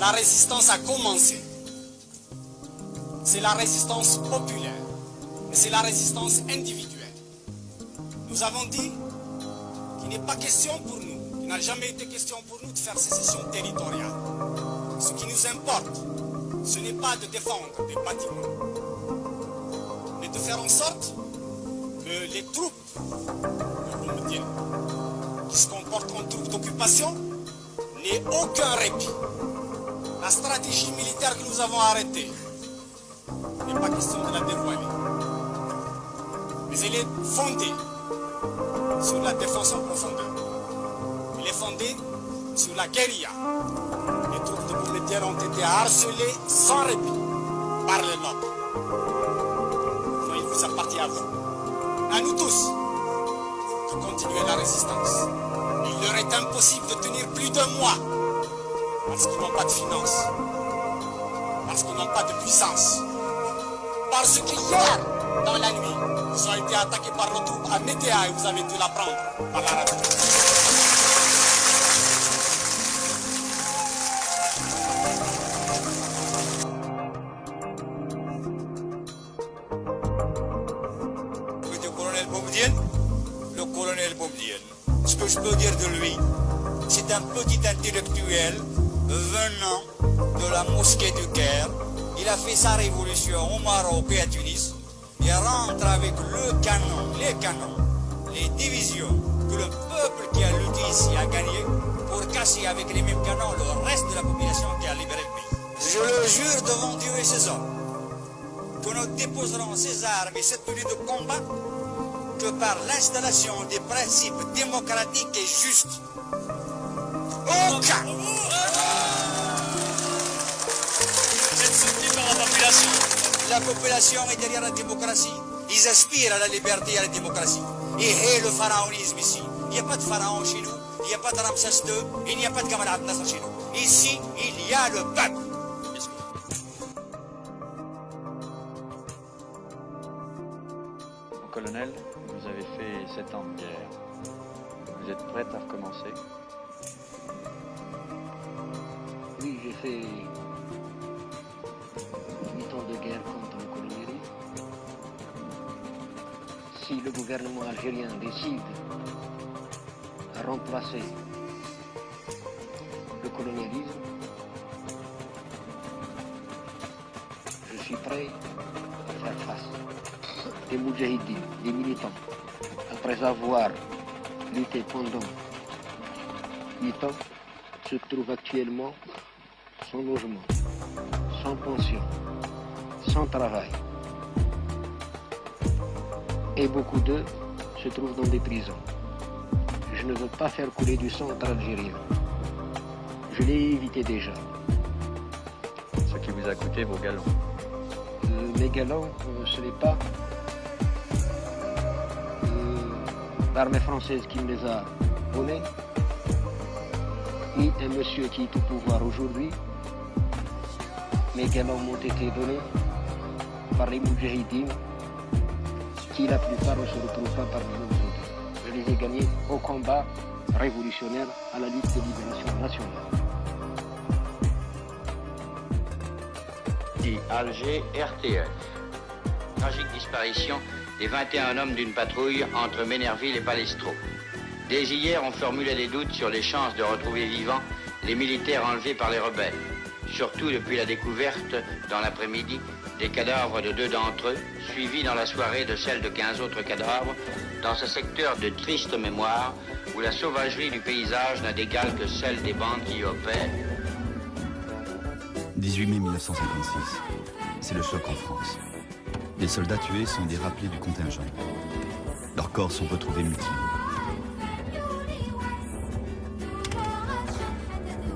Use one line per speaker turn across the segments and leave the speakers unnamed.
la résistance a commencé. C'est la résistance populaire. Et c'est la résistance individuelle. Nous avons dit qu'il n'est pas question pour nous, qu'il n'a jamais été question pour nous de faire sécession territoriale. Ce qui nous importe, ce n'est pas de défendre des bâtiments, mais de faire en sorte que les troupes de Boumediene, qui se comportent en troupes d'occupation, n'aient aucun répit. La stratégie militaire que nous avons arrêtée, il n'est pas question de la dévoiler. Mais elle est fondée sur la défense en profondeur. Elle est fondée sur la guérilla. Les troupes de Boumediene ont été harcelées sans répit par les nobles. Donc il vous appartient à vous, à nous tous, de continuer la résistance. Il leur est impossible de tenir plus d'un mois parce qu'ils n'ont pas de finances, parce qu'ils n'ont pas de puissance, parce qu'hier, dans la nuit, ils ont été attaqués par nos troupes à Météa et vous avez dû l'apprendre par la radio.
Le colonel Boumediene, ce que je peux dire de lui, c'est un petit intellectuel venant de la mosquée du Caire. Il a fait sa révolution au Maroc et à Tunis. Il rentre avec les canons, les divisions que le peuple qui a lutté ici a gagné pour casser avec les mêmes canons le reste de la population qui a libéré le pays. Je le jure devant Dieu et ses hommes que nous déposerons ces armes et cette tenue de combat que par l'installation des principes démocratiques et justes. Aucun!
Vous êtes soutenu par la population.
La population est derrière la démocratie. Ils aspirent à la liberté et à la démocratie. Et le pharaonisme ici. Il n'y a pas de pharaon chez nous. Il n'y a pas de Ramsès II. Il n'y a pas de Gamal Abdel Nasser chez nous. Ici, il y a le peuple.
Colonel, vous avez fait 7 ans de guerre. Vous êtes prête à recommencer?
Oui, j'ai fait 8 ans de guerre contre le colonialisme. Si le gouvernement algérien décide de remplacer le colonialisme, je suis prêt à faire face. Des moudjahidines, des militants, après avoir lutté pendant 8 ans, se trouvent actuellement sans logement, sans pension, sans travail. Et beaucoup d'eux se trouvent dans des prisons. Je ne veux pas faire couler du sang entre Algériens. Je l'ai évité déjà.
Ce qui vous a coûté vos galons.
Mes galons, ce n'est pas l'armée française qui me les a donnés, ni un monsieur qui est au pouvoir aujourd'hui. Mes galons m'ont été donnés par les moudjahidines, qui la plupart ne se retrouvent pas parmi nous aujourd'hui. Je les ai gagnés au combat révolutionnaire, à la lutte de libération nationale.
Alger, RTF. Tragique disparition des 21 hommes d'une patrouille entre Ménerville et Palestro. Dès hier, on formulait des doutes sur les chances de retrouver vivants les militaires enlevés par les rebelles. Surtout depuis la découverte, dans l'après-midi, des cadavres de 2 d'entre eux, suivis dans la soirée de celles de 15 autres cadavres, dans ce secteur de triste mémoire où la sauvagerie du paysage n'a d'égal que celle des bandes qui y opèrent.
18 mai 1956, c'est le choc en France. Les soldats tués sont des rappelés du contingent. Leurs corps sont retrouvés mutilés.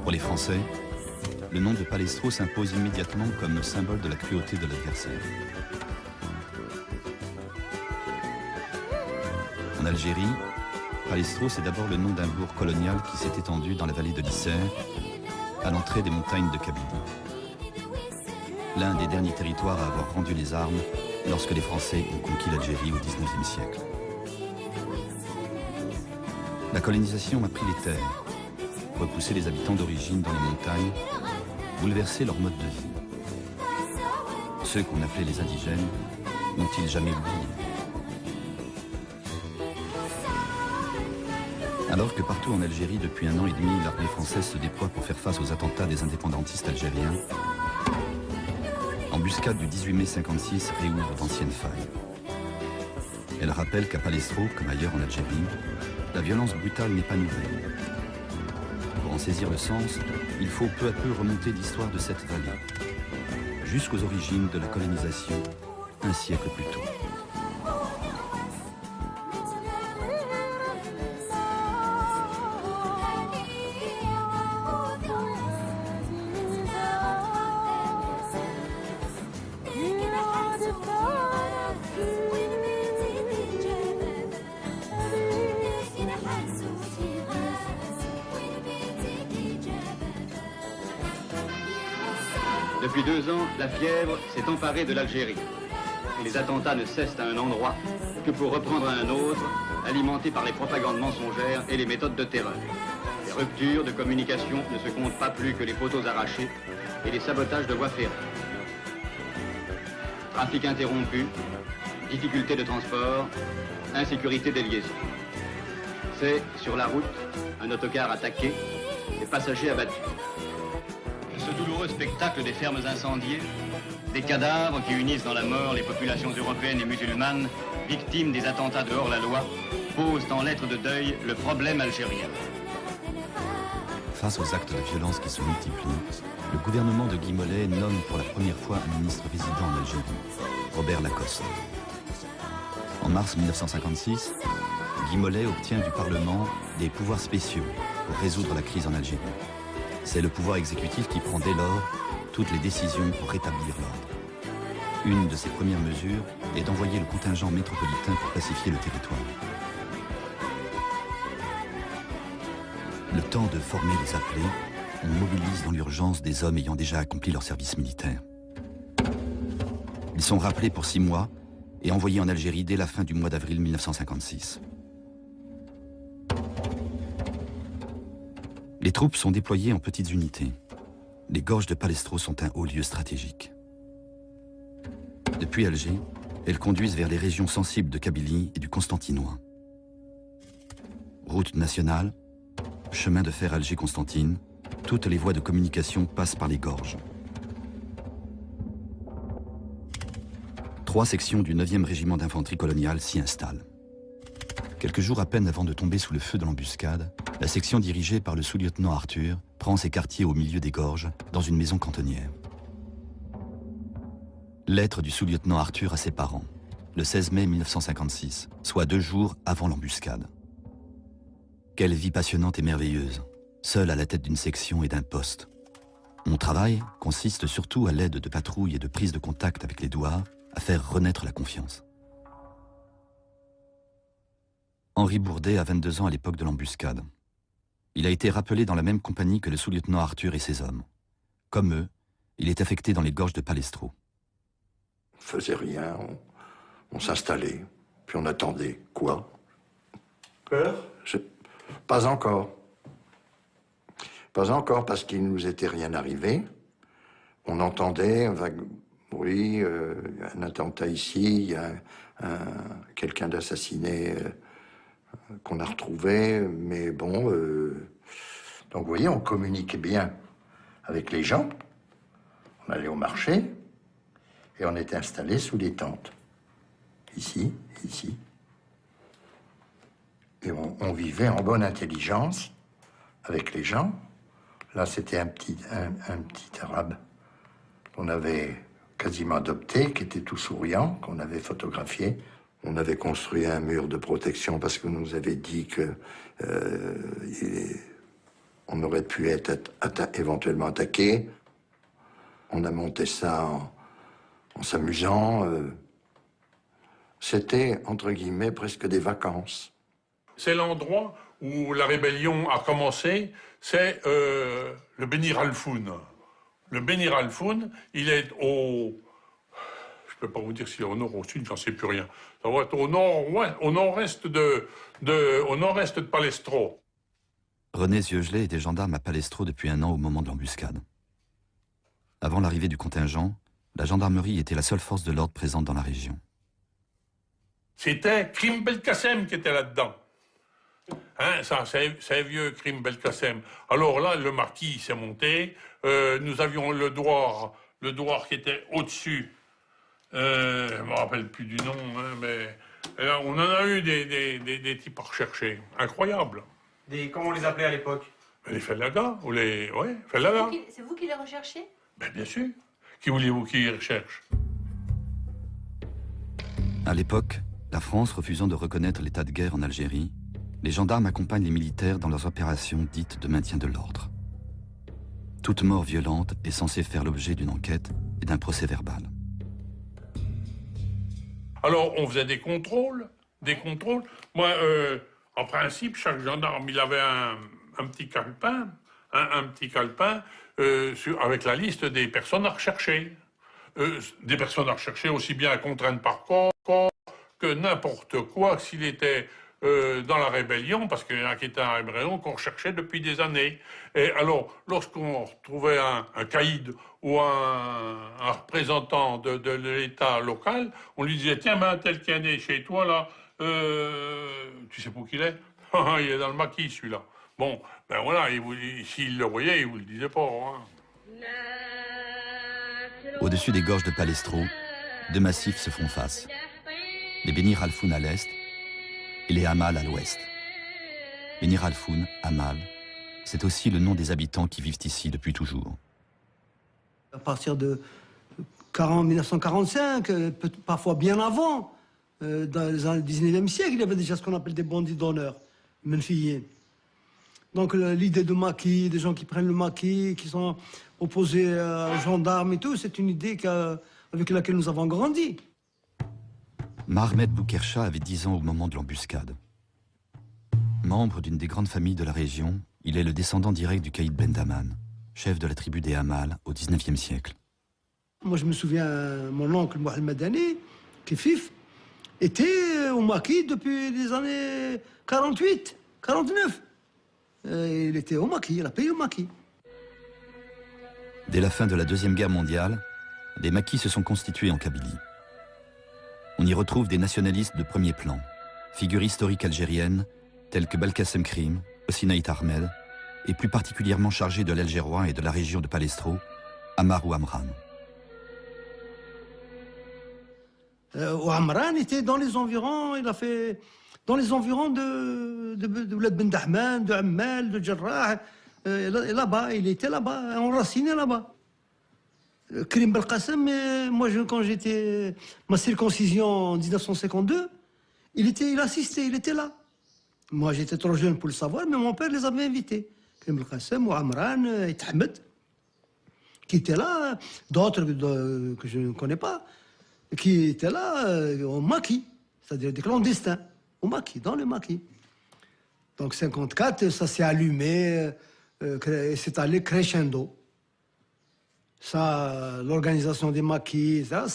Pour les Français, le nom de Palestro s'impose immédiatement comme symbole de la cruauté de l'adversaire. En Algérie, Palestro, c'est d'abord le nom d'un bourg colonial qui s'est étendu dans la vallée de l'Isère, à l'entrée des montagnes de Kabylie. L'un des derniers territoires à avoir rendu les armes lorsque les Français ont conquis l'Algérie au XIXe siècle. La colonisation a pris les terres, repoussé les habitants d'origine dans les montagnes bouleversé leur mode de vie. Ceux qu'on appelait les indigènes n'ont-ils jamais oublié? Alors que partout en Algérie, depuis 1 an et demi, l'armée française se déploie pour faire face aux attentats des indépendantistes algériens, l'embuscade du 18 mai 56 réouvre d'anciennes failles. Elle rappelle qu'à Palestro, comme ailleurs en Algérie, la violence brutale n'est pas nouvelle. Pour en saisir le sens, il faut peu à peu remonter l'histoire de cette vallée, jusqu'aux origines de la colonisation, un siècle plus tôt.
Depuis 2 ans, la fièvre s'est emparée de l'Algérie. Et les attentats ne cessent à un endroit que pour reprendre à un autre, alimentés par les propagandes mensongères et les méthodes de terreur. Les ruptures de communication ne se comptent pas plus que les poteaux arrachés et les sabotages de voies ferrées. Trafic interrompu, difficultés de transport, insécurité des liaisons. C'est, sur la route, un autocar attaqué, des passagers abattus. Ce douloureux spectacle des fermes incendiées, des cadavres qui unissent dans la mort les populations européennes et musulmanes, victimes des attentats de hors-la-loi, posent en lettres de deuil le problème algérien.
Face aux actes de violence qui se multiplient, le gouvernement de Guy Mollet nomme pour la première fois un ministre résident en Algérie, Robert Lacoste. En mars 1956, Guy Mollet obtient du Parlement des pouvoirs spéciaux pour résoudre la crise en Algérie. C'est le pouvoir exécutif qui prend dès lors toutes les décisions pour rétablir l'ordre. Une de ses premières mesures est d'envoyer le contingent métropolitain pour pacifier le territoire. Le temps de former les appelés, on mobilise dans l'urgence des hommes ayant déjà accompli leur service militaire. Ils sont rappelés pour 6 mois et envoyés en Algérie dès la fin du mois d'avril 1956. Les troupes sont déployées en petites unités. Les gorges de Palestro sont un haut lieu stratégique. Depuis Alger, elles conduisent vers les régions sensibles de Kabylie et du Constantinois. Route nationale, chemin de fer Alger-Constantine, toutes les voies de communication passent par les gorges. 3 sections du 9e régiment d'infanterie coloniale s'y installent. Quelques jours à peine avant de tomber sous le feu de l'embuscade, la section dirigée par le sous-lieutenant Arthur prend ses quartiers au milieu des gorges, dans une maison cantonnière. Lettre du sous-lieutenant Arthur à ses parents, le 16 mai 1956, soit 2 jours avant l'embuscade. Quelle vie passionnante et merveilleuse, seul à la tête d'une section et d'un poste. Mon travail consiste surtout à l'aide de patrouilles et de prises de contact avec les douars à faire renaître la confiance. Henri Bourdet a 22 ans à l'époque de l'embuscade. Il a été rappelé dans la même compagnie que le sous-lieutenant Arthur et ses hommes. Comme eux, il est affecté dans les gorges de Palestro.
On faisait rien, on s'installait, puis on attendait. Quoi?
Peur?
Pas encore. Pas encore, parce qu'il ne nous était rien arrivé. On entendait un vague bruit, un attentat ici, il y a quelqu'un d'assassiné qu'on a retrouvé, mais bon... Donc vous voyez, on communiquait bien avec les gens. On allait au marché et on était installés sous les tentes. Ici, ici. Et on vivait en bonne intelligence avec les gens. Là, c'était un petit arabe qu'on avait quasiment adopté, qui était tout souriant, qu'on avait photographié. On avait construit un mur de protection parce qu'on nous avait dit que on aurait pu être éventuellement attaqué. On a monté ça en s'amusant. C'était, entre guillemets, presque des vacances.
C'est l'endroit où la rébellion a commencé, c'est le Benir Alfoun. Le Benir Alfoun, il est au... Je ne peux pas vous dire s'il est au nord ou au sud, j'en sais plus rien. Ça va être au nord-est de Palestro.
René Zieugelet était gendarme à Palestro depuis 1 an au moment de l'embuscade. Avant l'arrivée du contingent, la gendarmerie était la seule force de l'ordre présente dans la région.
C'était Krim Belkacem qui était là-dedans. Hein, ça, c'est vieux Krim Belkacem. Alors là, le maquis s'est monté. Nous avions le douar qui était au-dessus. Je ne me rappelle plus du nom, hein, mais on en a eu des types à rechercher. Incroyable.
Comment on les appelait à l'époque?
Les fellagas, ou les... Ouais, fellagas.
C'est vous qui les recherchez?
Ben, bien sûr. Qui voulez-vous qui les recherche?
À l'époque, la France refusant de reconnaître l'état de guerre en Algérie, les gendarmes accompagnent les militaires dans leurs opérations dites de maintien de l'ordre. Toute mort violente est censée faire l'objet d'une enquête et d'un procès verbal.
Alors, on faisait des contrôles. Moi, en principe, chaque gendarme, il avait un petit calepin, avec la liste des personnes à rechercher. Des personnes à rechercher aussi bien contraintes par corps que n'importe quoi, s'il était dans la rébellion, parce qu'il y en a qui étaient en rébellion, qu'on recherchait depuis des années. Et alors, lorsqu'on retrouvait un caïd ou un représentant de l'État local, on lui disait, tiens, ben, tel qui est né chez toi, là, tu sais pour qui il est? Il est dans le maquis, celui-là. Bon, ben voilà, s'il le voyait, il vous le disait pas. Hein.
Au-dessus des gorges de Palestro, deux massifs se font face. Les Benir al-Foun à l'est et les Hamal à l'ouest. Benir al-Foun, Hamal, c'est aussi le nom des habitants qui vivent ici depuis toujours.
À partir de 1945, parfois bien avant, dans les années 19e siècle, il y avait déjà ce qu'on appelle des bandits d'honneur, menfiyés. Donc l'idée de maquis, des gens qui prennent le maquis, qui sont opposés aux gendarmes et tout, c'est une idée avec laquelle nous avons grandi.
Mohamed Boukercha avait 10 ans au moment de l'embuscade. Membre d'une des grandes familles de la région, il est le descendant direct du caïd Ben Daman, chef de la tribu des Hamal au 19e siècle.
Moi je me souviens, mon oncle Mohamed Ali, Kifif, était au maquis depuis les années 48, 49. Il était au maquis, il a payé au maquis.
Dès la fin de la Deuxième Guerre mondiale, des maquis se sont constitués en Kabylie. On y retrouve des nationalistes de premier plan, figures historiques algériennes telles que Belkacem Krim, Hosseini Ahmed, et plus particulièrement chargé de l'Algérois et de la région de Palestro, Ammar ou Amran.
Amran était dans les environs, il a fait dans les environs de Oulad Ben Dahman, de Ammal, de Jarrah. Là-bas, il était là-bas, enraciné là-bas. Krim Belkacem, moi, quand j'étais ma circoncision en 1952, il assistait, il était là. Moi, j'étais trop jeune pour le savoir, mais mon père les avait invités. Krim Belkacem, ou Amran, et Ahmed, qui étaient là, d'autres que je ne connais pas, qui étaient là au maquis, c'est-à-dire des clandestins, au maquis, dans le maquis. Donc, 54, ça s'est allumé, c'est allé crescendo. Ça, l'organisation des maquis, ça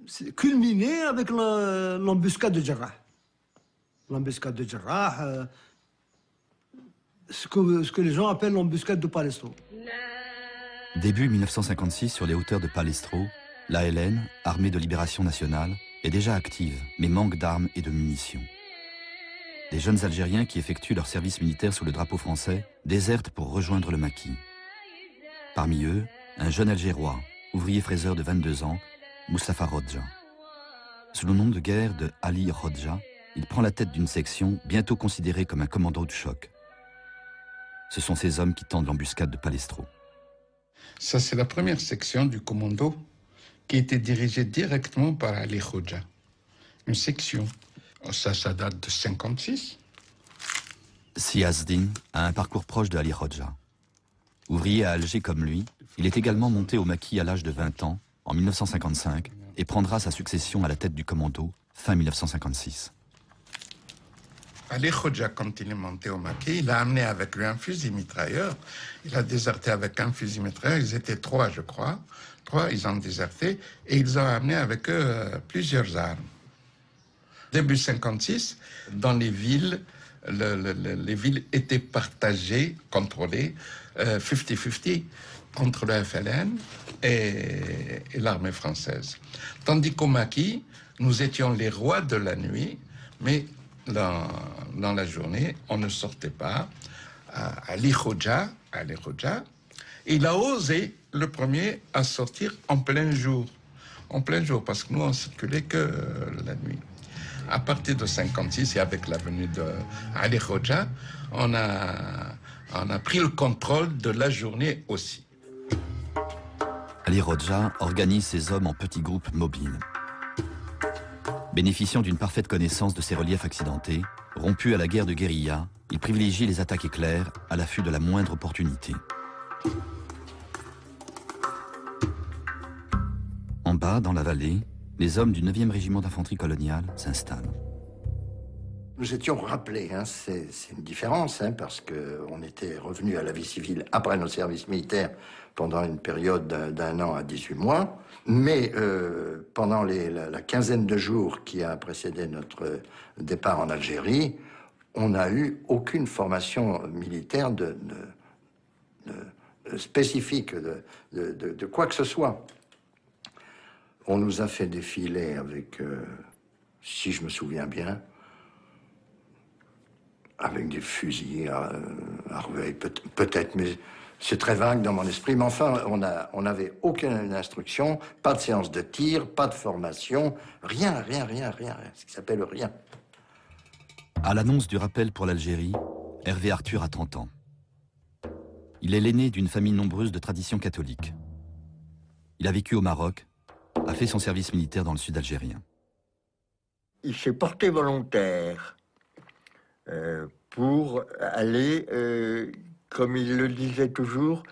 c'est culminé avec l'embuscade de Jarrah. L'embuscade de Jarrah, ce que les gens appellent l'embuscade de Palestro.
Début 1956, sur les hauteurs de Palestro, l'ALN, Armée de Libération Nationale, est déjà active, mais manque d'armes et de munitions. Des jeunes Algériens qui effectuent leur service militaire sous le drapeau français désertent pour rejoindre le maquis. Parmi eux, un jeune Algérois, ouvrier fraiseur de 22 ans, Moustapha Rodja. Sous le nom de guerre de Ali Rodja, il prend la tête d'une section bientôt considérée comme un commando de choc. Ce sont ces hommes qui tendent l'embuscade de Palestro.
Ça, c'est la première section du commando qui était dirigée directement par Ali Rodja. Une section. Ça date de 56.
Siazdin a un parcours proche de Ali Rodja. Ouvrier à Alger comme lui, il est également monté au maquis à l'âge de 20 ans, en 1955, et prendra sa succession à la tête du commando fin 1956.
Ali Rodja, quand il est monté au maquis, il a amené avec lui un fusil mitrailleur. Il a déserté avec un fusil mitrailleur. Ils étaient 3, je crois. 3, ils ont déserté. Et ils ont amené avec eux plusieurs armes. Début 56, dans les villes, les villes étaient partagées, contrôlées, 50-50, entre le FLN et l'armée française. Tandis qu'au Maquis, nous étions les rois de la nuit, mais dans la journée, on ne sortait pas. Ali Khodja, il a osé le premier à sortir en plein jour, parce que nous, on circulait que la nuit. À partir de 56 et avec la venue de Ali Khodja, on a pris le contrôle de la journée aussi.
Ali Khodja organise ses hommes en petits groupes mobiles. Bénéficiant d'une parfaite connaissance de ces reliefs accidentés, rompu à la guerre de guérilla, il privilégie les attaques éclairs à l'affût de la moindre opportunité. En bas, dans la vallée, les hommes du 9e régiment d'infanterie coloniale s'installent.
Nous étions rappelés, hein, c'est une différence, hein, parce qu'on était revenu à la vie civile après nos services militaires pendant une période d'1 an à 18 mois. Mais pendant la quinzaine de jours qui a précédé notre départ en Algérie, on n'a eu aucune formation militaire spécifique de quoi que ce soit. On nous a fait défiler avec, si je me souviens bien, avec des fusils à Rueil, peut-être, mais c'est très vague dans mon esprit. Mais enfin, on n'avait aucune instruction, pas de séance de tir, pas de formation, rien, ce qui s'appelle rien.
À l'annonce du rappel pour l'Algérie, Hervé Arthur a 30 ans. Il est l'aîné d'une famille nombreuse de tradition catholique. Il a vécu au Maroc, a fait son service militaire dans le sud algérien.
Il s'est porté volontaire pour aller, comme il le disait toujours,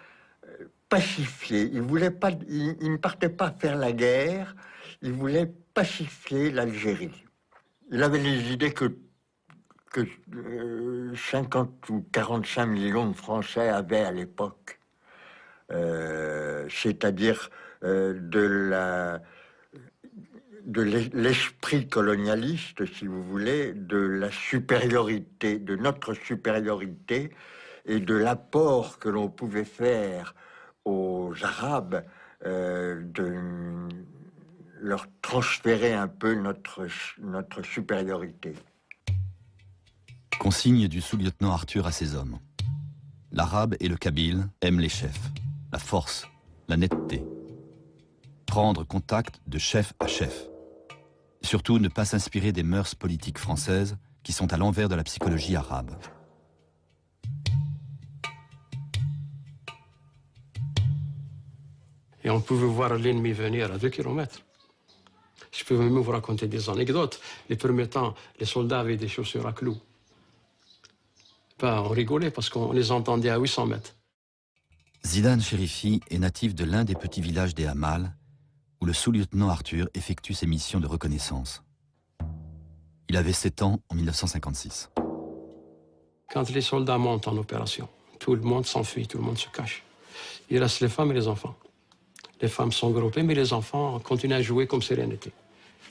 pacifier. Il ne partait pas faire la guerre, il voulait pacifier l'Algérie. Il avait les idées que 50 ou 45 millions de Français avaient à l'époque. C'est-à-dire de l'esprit colonialiste, si vous voulez, de la supériorité, de notre supériorité et de l'apport que l'on pouvait faire aux Arabes, de leur transférer un peu notre supériorité.
Consigne du sous-lieutenant Arthur à ses hommes. L'arabe et le kabyle aiment les chefs, la force, la netteté. Prendre contact de chef à chef. Surtout ne pas s'inspirer des mœurs politiques françaises qui sont à l'envers de la psychologie arabe.
Et on pouvait voir l'ennemi venir à 2 kilomètres. Je peux même vous raconter des anecdotes. Les premiers temps, les soldats avaient des chaussures à clous. On rigolait parce qu'on les entendait à 800 mètres.
Zidane Chérifi est natif de l'un des petits villages des Hamals, où le sous-lieutenant Arthur effectue ses missions de reconnaissance. Il avait 7 ans en 1956.
Quand les soldats montent en opération, tout le monde s'enfuit, tout le monde se cache. Il reste les femmes et les enfants. Les femmes sont groupées, mais les enfants continuent à jouer comme si rien n'était.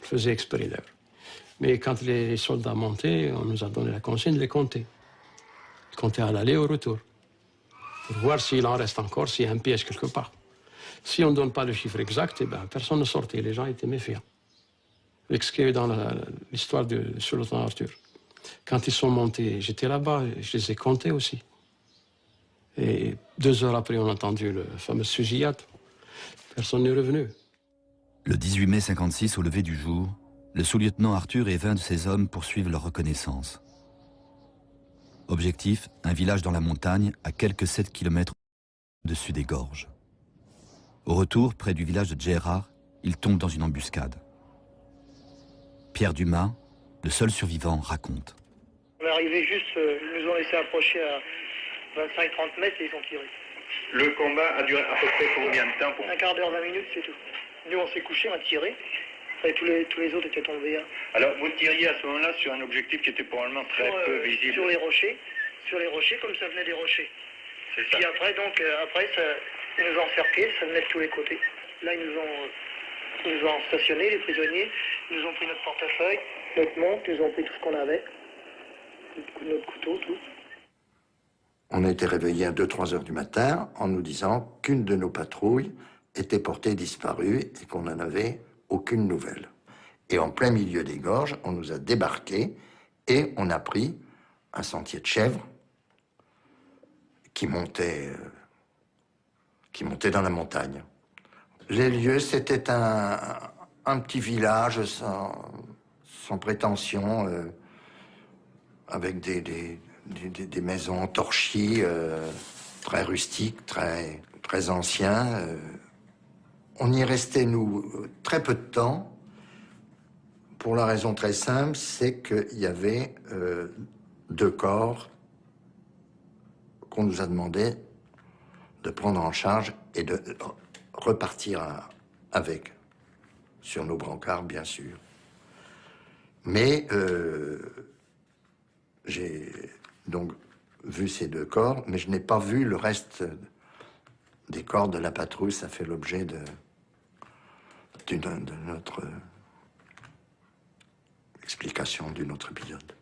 Ils faisaient exprès d'ailleurs. Mais quand les soldats montaient, on nous a donné la consigne de les compter. Compter à l'aller et au retour. Pour voir s'il en reste encore, s'il y a un piège quelque part. Si on ne donne pas le chiffre exact, eh ben, personne ne sortait. Les gens étaient méfiants. Avec ce qu'il y a eu dans l'histoire du sous-lieutenant Arthur. Quand ils sont montés, j'étais là-bas, je les ai comptés aussi. Et 2 heures après, on a entendu le fameux fusillade. Personne n'est revenu.
Le 18 mai 56, au lever du jour, le sous-lieutenant Arthur et 20 de ses hommes poursuivent leur reconnaissance. Objectif, un village dans la montagne, à quelques 7 km au-dessus des gorges. Au retour, près du village de Djerrar, ils tombent dans une embuscade. Pierre Dumas, le seul survivant, raconte.
On est arrivé juste, ils nous ont laissé approcher à 25-30 mètres et ils ont tiré.
Le combat a duré à peu près combien de temps?
Un quart d'heure, 20 minutes, c'est tout. Nous, on s'est couchés, on a tiré. Et tous les autres étaient tombés. Hein.
Alors, vous tiriez à ce moment-là sur un objectif qui était probablement très peu visible.
Sur les rochers, comme ça venait des rochers.
C'est ça.
Puis après, ils nous ont encerclés, ça venait de tous les côtés. Là, ils nous ont stationnés, les prisonniers. Ils nous ont pris notre portefeuille, notre montre, ils nous ont pris tout ce qu'on avait. notre couteau, tout.
On a été réveillés à 2-3 heures du matin en nous disant qu'une de nos patrouilles était portée disparue et qu'on n'en avait aucune nouvelle. Et en plein milieu des gorges, on nous a débarqués et on a pris un sentier de chèvre qui montait dans la montagne. Les lieux, c'était un petit village sans prétention, avec des maisons en torchis, très rustiques, très anciens. On y est resté, nous, très peu de temps, pour la raison très simple, c'est qu'il y avait 2 corps qu'on nous a demandé de prendre en charge et de repartir avec, sur nos brancards, bien sûr. Mais j'ai donc vu ces 2 corps, mais je n'ai pas vu le reste des corps de la patrouille. Ça fait l'objet de notre explication d'une autre épisode.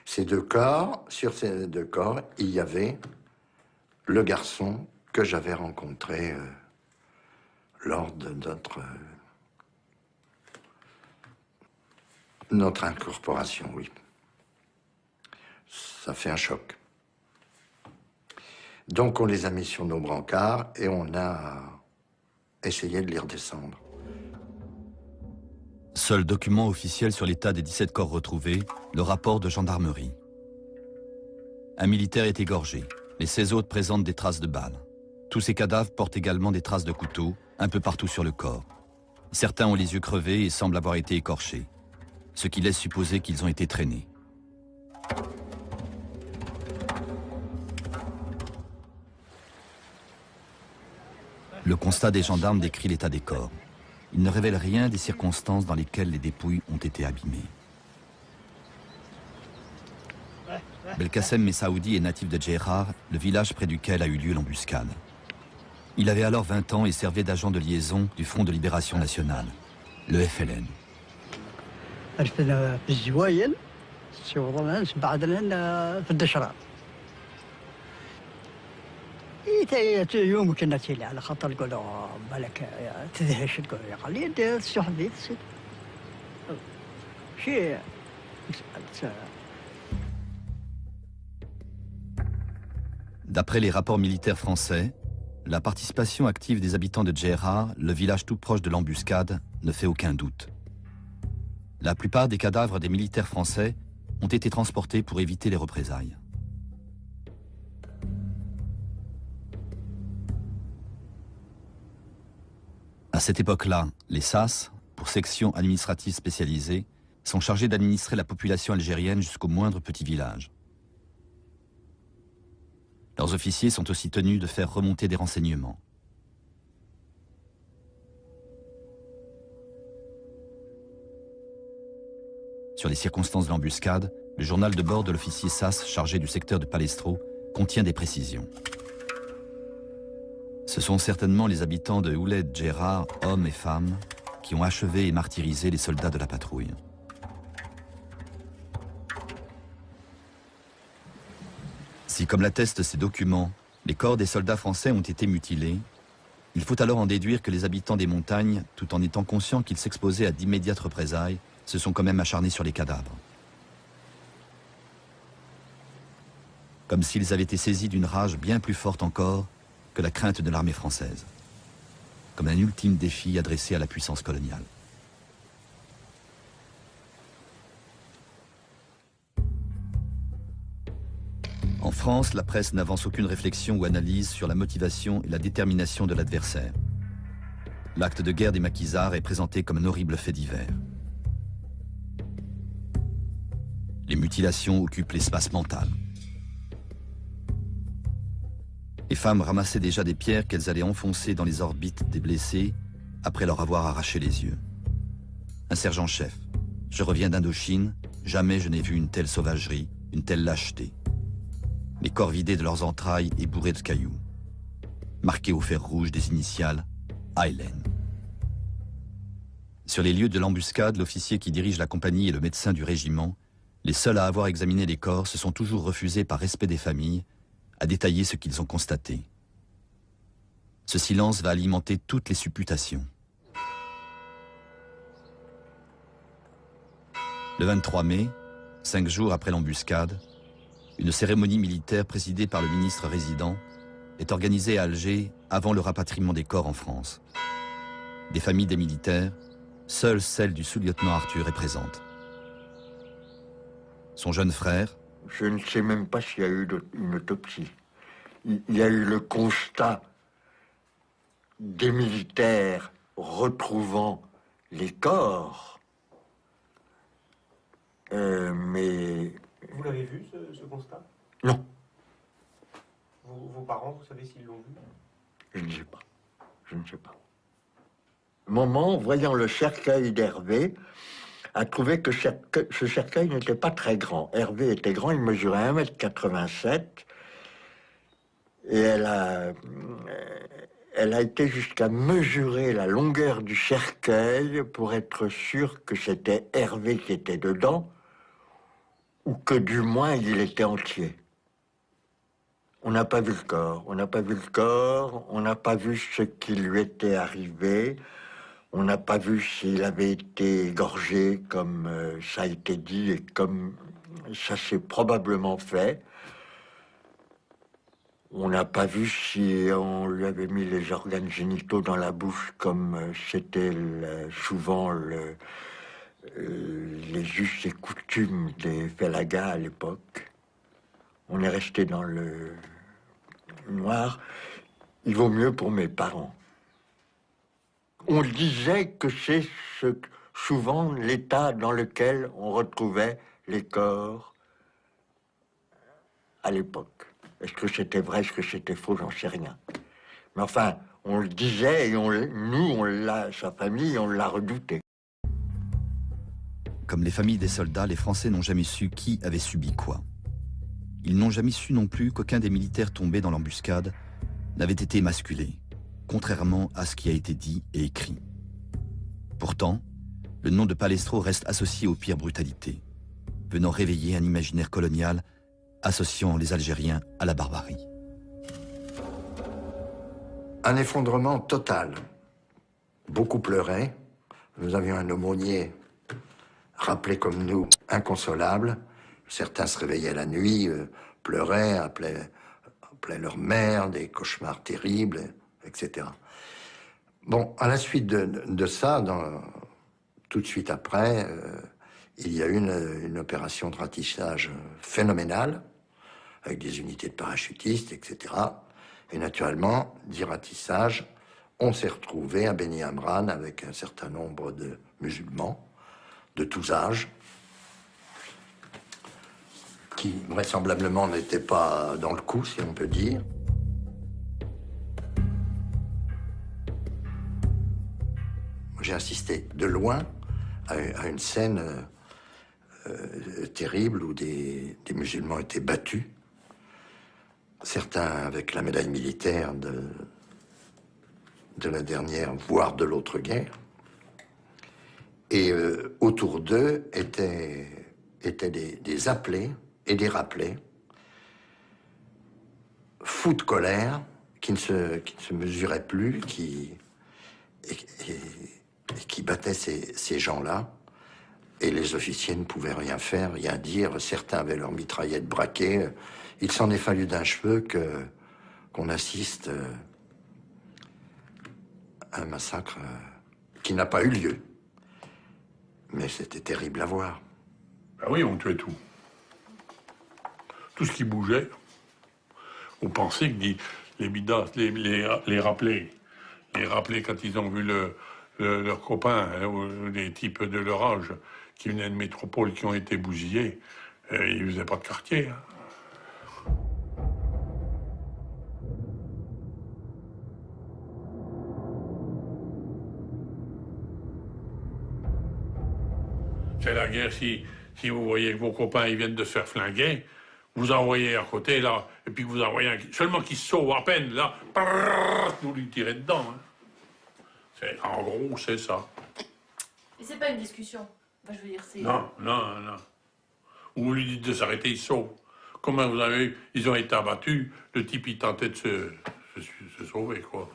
Ces 2 corps, sur ces 2 corps, il y avait le garçon que j'avais rencontré lors de notre incorporation, oui. Ça fait un choc. Donc on les a mis sur nos brancards et on a essayé de les redescendre.
Seul document officiel sur l'état des 17 corps retrouvés, le rapport de gendarmerie. Un militaire est égorgé. Les 16 autres présentent des traces de balles. Tous ces cadavres portent également des traces de couteaux, un peu partout sur le corps. Certains ont les yeux crevés et semblent avoir été écorchés, ce qui laisse supposer qu'ils ont été traînés. Le constat des gendarmes décrit l'état des corps. Il ne révèle rien des circonstances dans lesquelles les dépouilles ont été abîmées. Belkacem Messaoudi est natif de Djerar, le village près duquel a eu lieu l'embuscade. Il avait alors 20 ans et servait d'agent de liaison du Front de Libération Nationale, le FLN. D'après les rapports militaires français, la participation active des habitants de Djerar, le village tout proche de l'embuscade, ne fait aucun doute. La plupart des cadavres des militaires français ont été transportés pour éviter les représailles. À cette époque-là, les SAS, pour section administrative spécialisée, sont chargés d'administrer la population algérienne jusqu'au moindre petit village. Leurs officiers sont aussi tenus de faire remonter des renseignements. Sur les circonstances de l'embuscade, le journal de bord de l'officier SAS chargé du secteur de Palestro contient des précisions. Ce sont certainement les habitants de Ouled Djerar, hommes et femmes, qui ont achevé et martyrisé les soldats de la patrouille. Si, comme l'attestent ces documents, les corps des soldats français ont été mutilés, il faut alors en déduire que les habitants des montagnes, tout en étant conscients qu'ils s'exposaient à d'immédiates représailles, se sont quand même acharnés sur les cadavres. Comme s'ils avaient été saisis d'une rage bien plus forte encore que la crainte de l'armée française, comme un ultime défi adressé à la puissance coloniale. En France, la presse n'avance aucune réflexion ou analyse sur la motivation et la détermination de l'adversaire. L'acte de guerre des maquisards est présenté comme un horrible fait divers. Les mutilations occupent l'espace mental. Les femmes ramassaient déjà des pierres qu'elles allaient enfoncer dans les orbites des blessés après leur avoir arraché les yeux. Un sergent-chef. Je reviens d'Indochine, jamais je n'ai vu une telle sauvagerie, une telle lâcheté. Les corps vidés de leurs entrailles et bourrés de cailloux. Marqués au fer rouge des initiales Aylen. Sur les lieux de l'embuscade, l'officier qui dirige la compagnie et le médecin du régiment Les seuls à avoir examiné les corps se sont toujours refusés par respect des familles à détailler ce qu'ils ont constaté. Ce silence va alimenter toutes les supputations. Le 23 mai, 5 jours après l'embuscade, une cérémonie militaire présidée par le ministre résident est organisée à Alger avant le rapatriement des corps en France. Des familles des militaires, seule celle du sous-lieutenant Arthur est présente. Son jeune frère...
Je ne sais même pas s'il y a eu une autopsie. Il y a eu le constat des militaires retrouvant les corps, mais...
Vous l'avez vu, ce constat?
Non.
Vos parents, vous savez s'ils l'ont vu?
Je ne sais pas. Je ne sais pas. Maman, voyant le cercueil d'Hervé, a trouvé que ce cercueil n'était pas très grand. Hervé était grand, il mesurait 1,87 m. Et elle a été jusqu'à mesurer la longueur du cercueil pour être sûre que c'était Hervé qui était dedans, ou que du moins il était entier. On n'a pas vu le corps, on n'a pas vu le corps, on n'a pas vu ce qui lui était arrivé, on n'a pas vu s'il avait été égorgé comme ça a été dit et comme ça s'est probablement fait. On n'a pas vu si on lui avait mis les organes génitaux dans la bouche comme c'était souvent les us et coutumes des Félagas à l'époque. On est resté dans le noir. Il vaut mieux pour mes parents. On disait que c'est souvent l'état dans lequel on retrouvait les corps à l'époque. Est-ce que c'était vrai, est-ce que c'était faux, j'en sais rien. Mais enfin, on le disait et sa famille, on l'a redouté.
Comme les familles des soldats, les Français n'ont jamais su qui avait subi quoi. Ils n'ont jamais su non plus qu'aucun des militaires tombés dans l'embuscade n'avait été émasculé, contrairement à ce qui a été dit et écrit. Pourtant, le nom de Palestro reste associé aux pires brutalités, venant réveiller un imaginaire colonial associant les Algériens à la barbarie.
Un effondrement total. Beaucoup pleuraient. Nous avions un aumônier rappelé comme nous, inconsolable. Certains se réveillaient la nuit, pleuraient, appelaient leur mère, des cauchemars terribles, etc. Bon, à la suite de ça, tout de suite après, il y a eu une opération de ratissage phénoménale, avec des unités de parachutistes, etc. Et naturellement, dit ratissage, on s'est retrouvé à Beni Amran avec un certain nombre de musulmans, de tous âges, qui vraisemblablement n'étaient pas dans le coup, si on peut dire. J'ai assisté de loin à une scène terrible où des musulmans étaient battus, certains avec la médaille militaire de la dernière, voire de l'autre guerre. Et autour d'eux étaient des appelés et des rappelés, fous de colère, qui ne se mesuraient plus, qui battaient ces gens-là. Et les officiers ne pouvaient rien faire, rien dire. Certains avaient leurs mitraillettes braquées. Il s'en est fallu d'un cheveu qu'on assiste à un massacre qui n'a pas eu lieu. Mais c'était terrible à voir.
Ah oui, on tuait tout. Tout ce qui bougeait. On pensait que les bidas, les rappelés, quand ils ont vu leurs copains, ou les types de leur âge, qui venaient de métropole, qui ont été bousillés, ils ne faisaient pas de quartier. Hein. C'est la guerre, si vous voyez que vos copains ils viennent de se faire flinguer, vous envoyez à côté, là, et puis vous envoyez seulement qu'il se sauve à peine, là, vous lui tirez dedans. Hein. En gros, c'est ça.
Et c'est pas une discussion. Enfin, je veux dire, c'est...
Non. Ou vous lui dites de s'arrêter, il saute. Comment vous avez vu? Ils ont été abattus, le type il tentait de se sauver, quoi.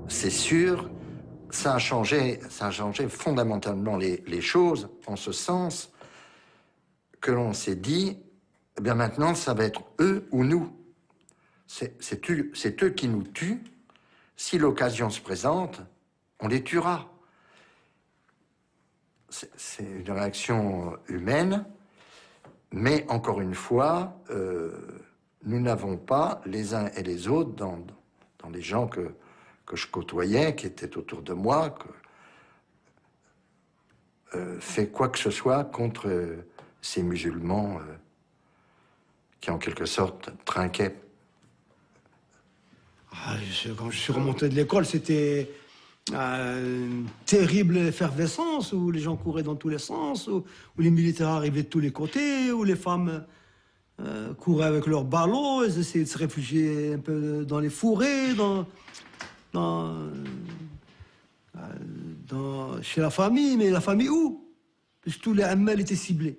C'est sûr, ça a changé fondamentalement les choses, en ce sens que l'on s'est dit, eh bien maintenant, ça va être eux ou nous. C'est eux qui nous tuent. Si l'occasion se présente, on les tuera. C'est une réaction humaine, mais encore une fois, nous n'avons pas, les uns et les autres, dans les gens que je côtoyais, qui étaient autour de moi, fait quoi que ce soit contre ces musulmans qui, en quelque sorte, trinquaient.
Quand je suis remonté de l'école, c'était une terrible effervescence, où les gens couraient dans tous les sens, où les militaires arrivaient de tous les côtés, où les femmes couraient avec leurs ballots, elles essayaient de se réfugier un peu dans les fourrés, chez la famille. Mais la famille où? Puisque tous les hammels étaient ciblés.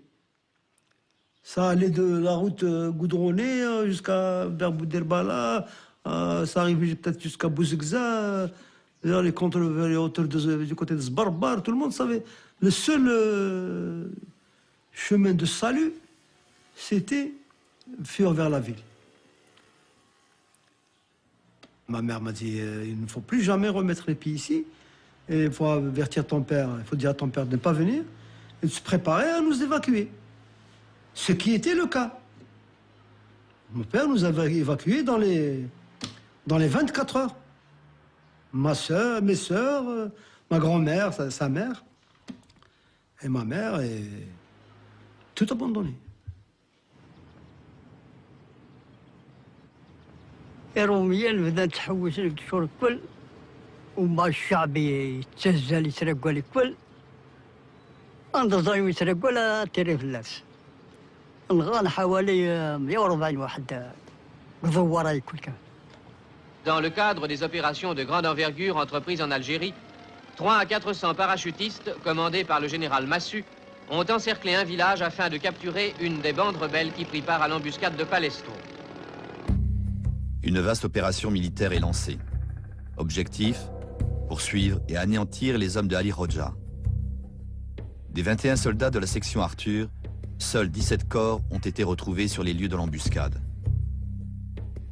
Ça allait de la route goudronnée jusqu'à vers Bouderbala, ça arrivait peut-être jusqu'à Bouzegza, vers les hauteurs du côté de Sbarbar, tout le monde savait. Le seul chemin de salut, c'était fuir vers la ville. Ma mère m'a dit, il ne faut plus jamais remettre les pieds ici, et il faut avertir ton père, il faut dire à ton père de ne pas venir, et de se préparer à nous évacuer. Ce qui était le cas. Mon père nous avait évacués dans les 24 heures. Ma soeur, mes soeurs, ma grand-mère, sa mère, et ma mère, et tout abandonné.
يوميا بدات تحوس الدشور الكل وما الشعب يتسزل يترقى الكل انتظروا يترقى لا تيري في الناس الغان حوالي 140 واحد قضوا وراي كل كان.
Dans le cadre des opérations de grande envergure entreprises en Algérie, 300 à 400 parachutistes, commandés par le général Massu, ont encerclé un village afin de capturer une des bandes rebelles qui prit part à l'embuscade de Palestro.
Une vaste opération militaire est lancée. Objectif, poursuivre et anéantir les hommes de Ali Rodja. Des 21 soldats de la section Arthur, seuls 17 corps ont été retrouvés sur les lieux de l'embuscade.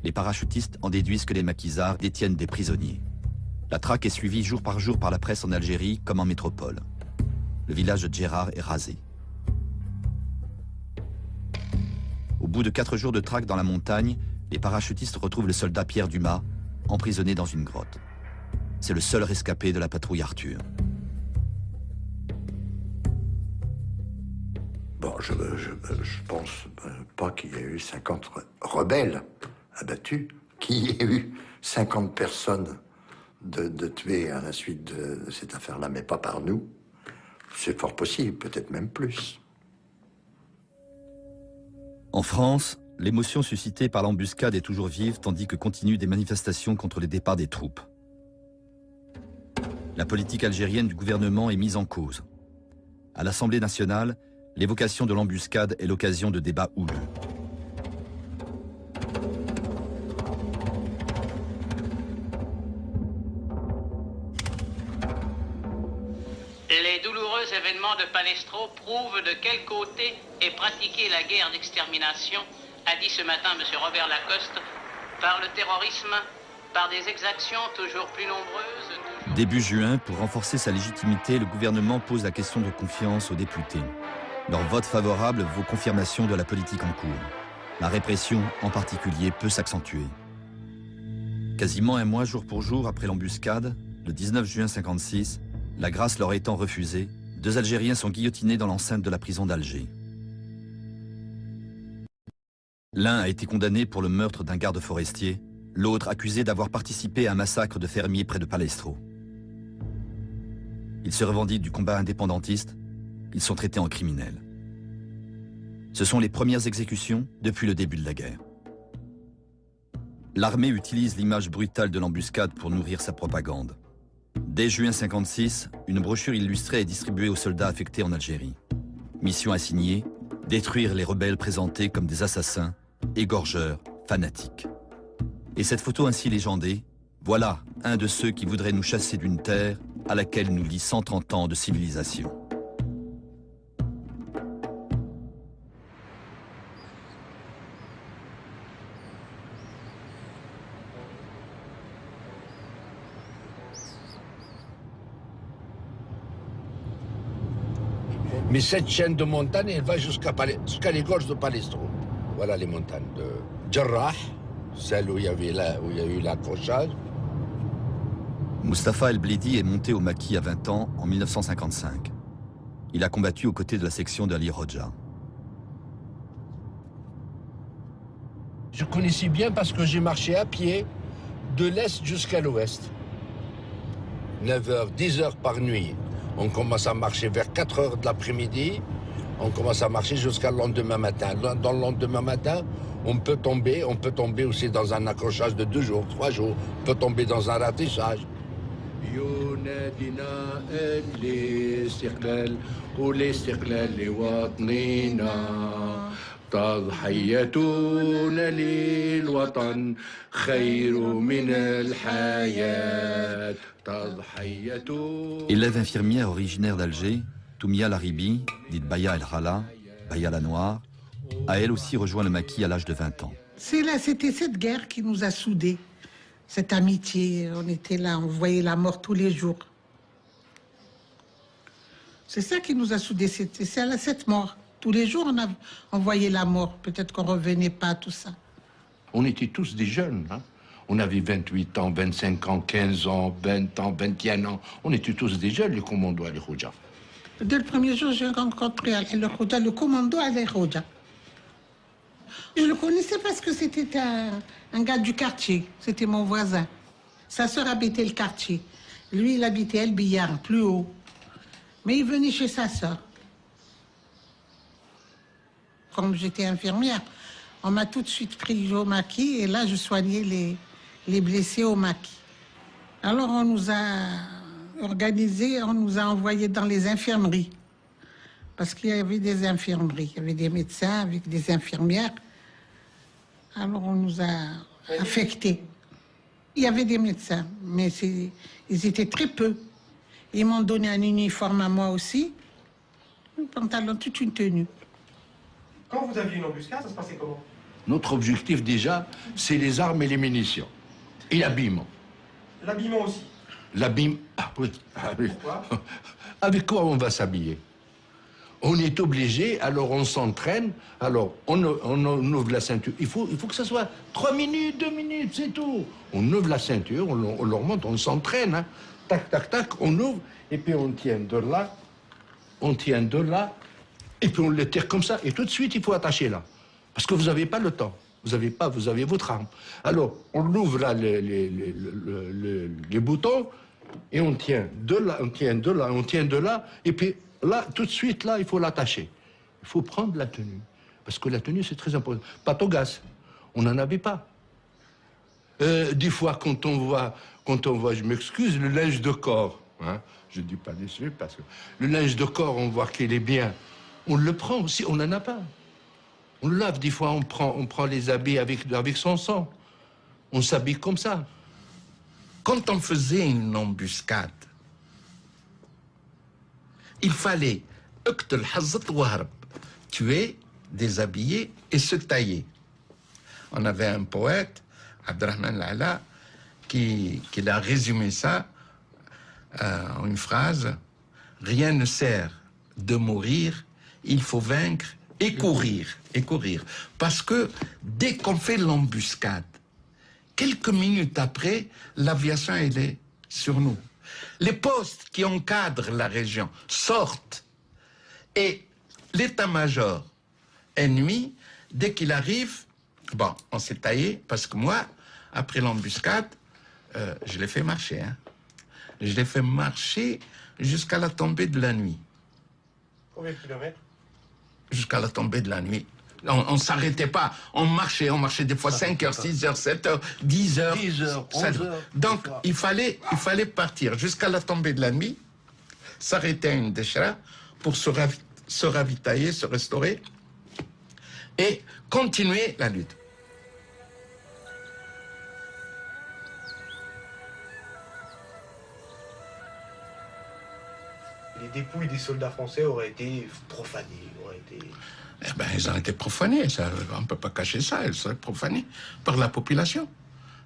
Les parachutistes en déduisent que les maquisards détiennent des prisonniers. La traque est suivie jour par jour par la presse en Algérie comme en métropole. Le village de Djerrar est rasé. Au bout de 4 jours de traque dans la montagne, les parachutistes retrouvent le soldat Pierre Dumas, emprisonné dans une grotte. C'est le seul rescapé de la patrouille Arthur.
Bon, je pense pas qu'il y ait eu 50 rebelles abattus, qu'il y ait eu 50 personnes de tuées à la suite de cette affaire-là, mais pas par nous. C'est fort possible, peut-être même plus.
En France, l'émotion suscitée par l'embuscade est toujours vive, tandis que continuent des manifestations contre les départs des troupes. La politique algérienne du gouvernement est mise en cause. À l'Assemblée nationale, l'évocation de l'embuscade est l'occasion de débats houleux.
Les douloureux événements de Palestro prouvent de quel côté est pratiquée la guerre d'extermination, a dit ce matin M. Robert Lacoste, par le terrorisme, par des exactions toujours plus nombreuses.
Début juin, pour renforcer sa légitimité, le gouvernement pose la question de confiance aux députés. Leur vote favorable vaut confirmation de la politique en cours. La répression, en particulier, peut s'accentuer. Quasiment un mois jour pour jour après l'embuscade, le 19 juin 1956, la grâce leur étant refusée, 2 Algériens sont guillotinés dans l'enceinte de la prison d'Alger. L'un a été condamné pour le meurtre d'un garde forestier, l'autre accusé d'avoir participé à un massacre de fermiers près de Palestro. Ils se revendiquent du combat indépendantiste, ils sont traités en criminels. Ce sont les premières exécutions depuis le début de la guerre. L'armée utilise l'image brutale de l'embuscade pour nourrir sa propagande. Dès juin 1956, une brochure illustrée est distribuée aux soldats affectés en Algérie. Mission assignée, détruire les rebelles présentés comme des assassins, égorgeurs, fanatiques. Et cette photo ainsi légendée, voilà un de ceux qui voudraient nous chasser d'une terre à laquelle nous lient 130 ans de civilisation.
Mais cette chaîne de montagnes, elle va jusqu'à les gorges de Palestro. Voilà les montagnes de Jarrah, celle où il y a eu l'accrochage.
Mustapha El Bledi est monté au maquis à 20 ans en 1955. Il a combattu aux côtés de la section d'Ali Roja.
Je connaissais bien parce que j'ai marché à pied de l'est jusqu'à l'ouest. 9 heures, 10 heures par nuit. On commence à marcher vers 4 heures de l'après-midi. On commence à marcher jusqu'à le lendemain matin. Dans le lendemain matin, on peut tomber aussi dans un accrochage de 2 jours, 3 jours. On peut tomber dans un ratissage.
Élève infirmière originaire d'Alger, Toumia Laribi, dite Baya El Hala, Baya la Noire, a elle aussi rejoint le maquis à l'âge de 20 ans.
C'était cette guerre qui nous a soudés, cette amitié. On était là, on voyait la mort tous les jours. C'est ça qui nous a soudés, c'est cette mort. Tous les jours, on voyait la mort. Peut-être qu'on ne revenait pas à tout ça.
On était tous des jeunes, hein. On avait 28 ans, 25 ans, 15 ans, 20 ans, 21 ans. On était tous des jeunes, les commandos à Ali Roja.
Dès le premier jour, j'ai rencontré le commando à Ali Roja. Je le connaissais parce que c'était un gars du quartier. C'était mon voisin. Sa sœur habitait le quartier. Lui, il habitait El Billard, plus haut. Mais il venait chez sa sœur. Comme j'étais infirmière, on m'a tout de suite pris au maquis et là, je soignais les blessés au maquis. Alors, on nous a organisé, on nous a envoyés dans les infirmeries. Parce qu'il y avait des infirmeries, il y avait des médecins avec des infirmières. Alors, on nous a affectés. Il y avait des médecins, mais ils étaient très peu. Ils m'ont donné un uniforme à moi aussi, un pantalon, toute une tenue.
Quand vous aviez une embuscade, ça se passait comment?
Notre objectif déjà, c'est les armes et les munitions. Et l'habillement.
L'habillement aussi?
L'habillement, ah oui.
Pourquoi?
Avec quoi on va s'habiller? On est obligé, alors on s'entraîne, alors on ouvre la ceinture. Il faut que ça soit 3 minutes, 2 minutes, c'est tout. On ouvre la ceinture, on le remonte, on s'entraîne. Hein. Tac, tac, tac, on ouvre, et puis on tient de là, et puis on le tire comme ça, et tout de suite, il faut attacher là. Parce que vous n'avez pas le temps. Vous avez votre arme. Alors, on ouvre là les boutons, et on tient de là, on tient de là, et puis là, tout de suite, là, il faut l'attacher. Il faut prendre la tenue. Parce que la tenue, c'est très important. Pas au gaz. On n'en avait pas. Des fois, quand on voit, je m'excuse, le linge de corps, hein, je ne dis pas déçu, parce que le linge de corps, on voit qu'il est bien. On le prend aussi, on n'en a pas. On le lave, des fois, on prend les habits avec son sang. On s'habille comme ça.
Quand on faisait une embuscade, il fallait tuer, déshabiller et se tailler. On avait un poète, Abderrahman Lala, qui a résumé ça en une phrase: rien ne sert de mourir, il faut vaincre et courir. Parce que dès qu'on fait l'embuscade, quelques minutes après, l'aviation, elle est sur nous. Les postes qui encadrent la région sortent et l'état-major ennemi, dès qu'il arrive, bon, on s'est taillé parce que moi, après l'embuscade, je l'ai fait marcher. Hein. Je l'ai fait marcher jusqu'à la tombée de la nuit.
Combien de kilomètres?
Jusqu'à la tombée de la nuit. On ne s'arrêtait pas. On marchait des fois 5 heures, 6 heures, 7 heures, 10 heures.
10 heures, 11 heures.
Donc, il fallait partir jusqu'à la tombée de la nuit, s'arrêter à une déchira pour se ravitailler, se restaurer et continuer la lutte.
Les dépouilles des soldats français auraient été profanées,
Eh ben, ils ont été profanés, ça, on ne peut pas cacher ça, elles seraient profanées par la population.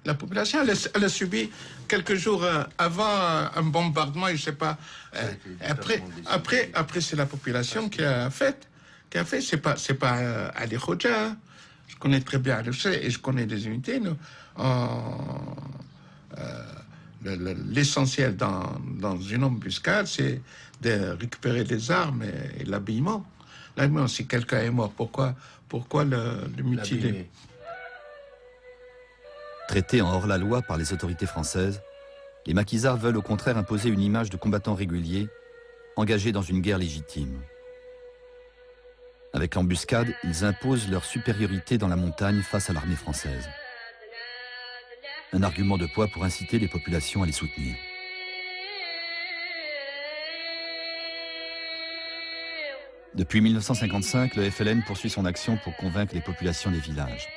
La population, elle a subi quelques jours avant un bombardement, je ne sais pas. Après c'est la population qui a fait. C'est pas Ali Khoja. Hein. Je connais très bien Ali Khoja et je connais les unités. L'essentiel dans une embuscade, c'est de récupérer les armes et l'habillement. L'habillement, si quelqu'un est mort, pourquoi le mutiler?
Traités en hors-la-loi par les autorités françaises, les maquisards veulent au contraire imposer une image de combattants réguliers, engagés dans une guerre légitime. Avec l'embuscade, ils imposent leur supériorité dans la montagne face à l'armée française. Un argument de poids pour inciter les populations à les soutenir. Depuis 1955, le FLN poursuit son action pour convaincre les populations des villages.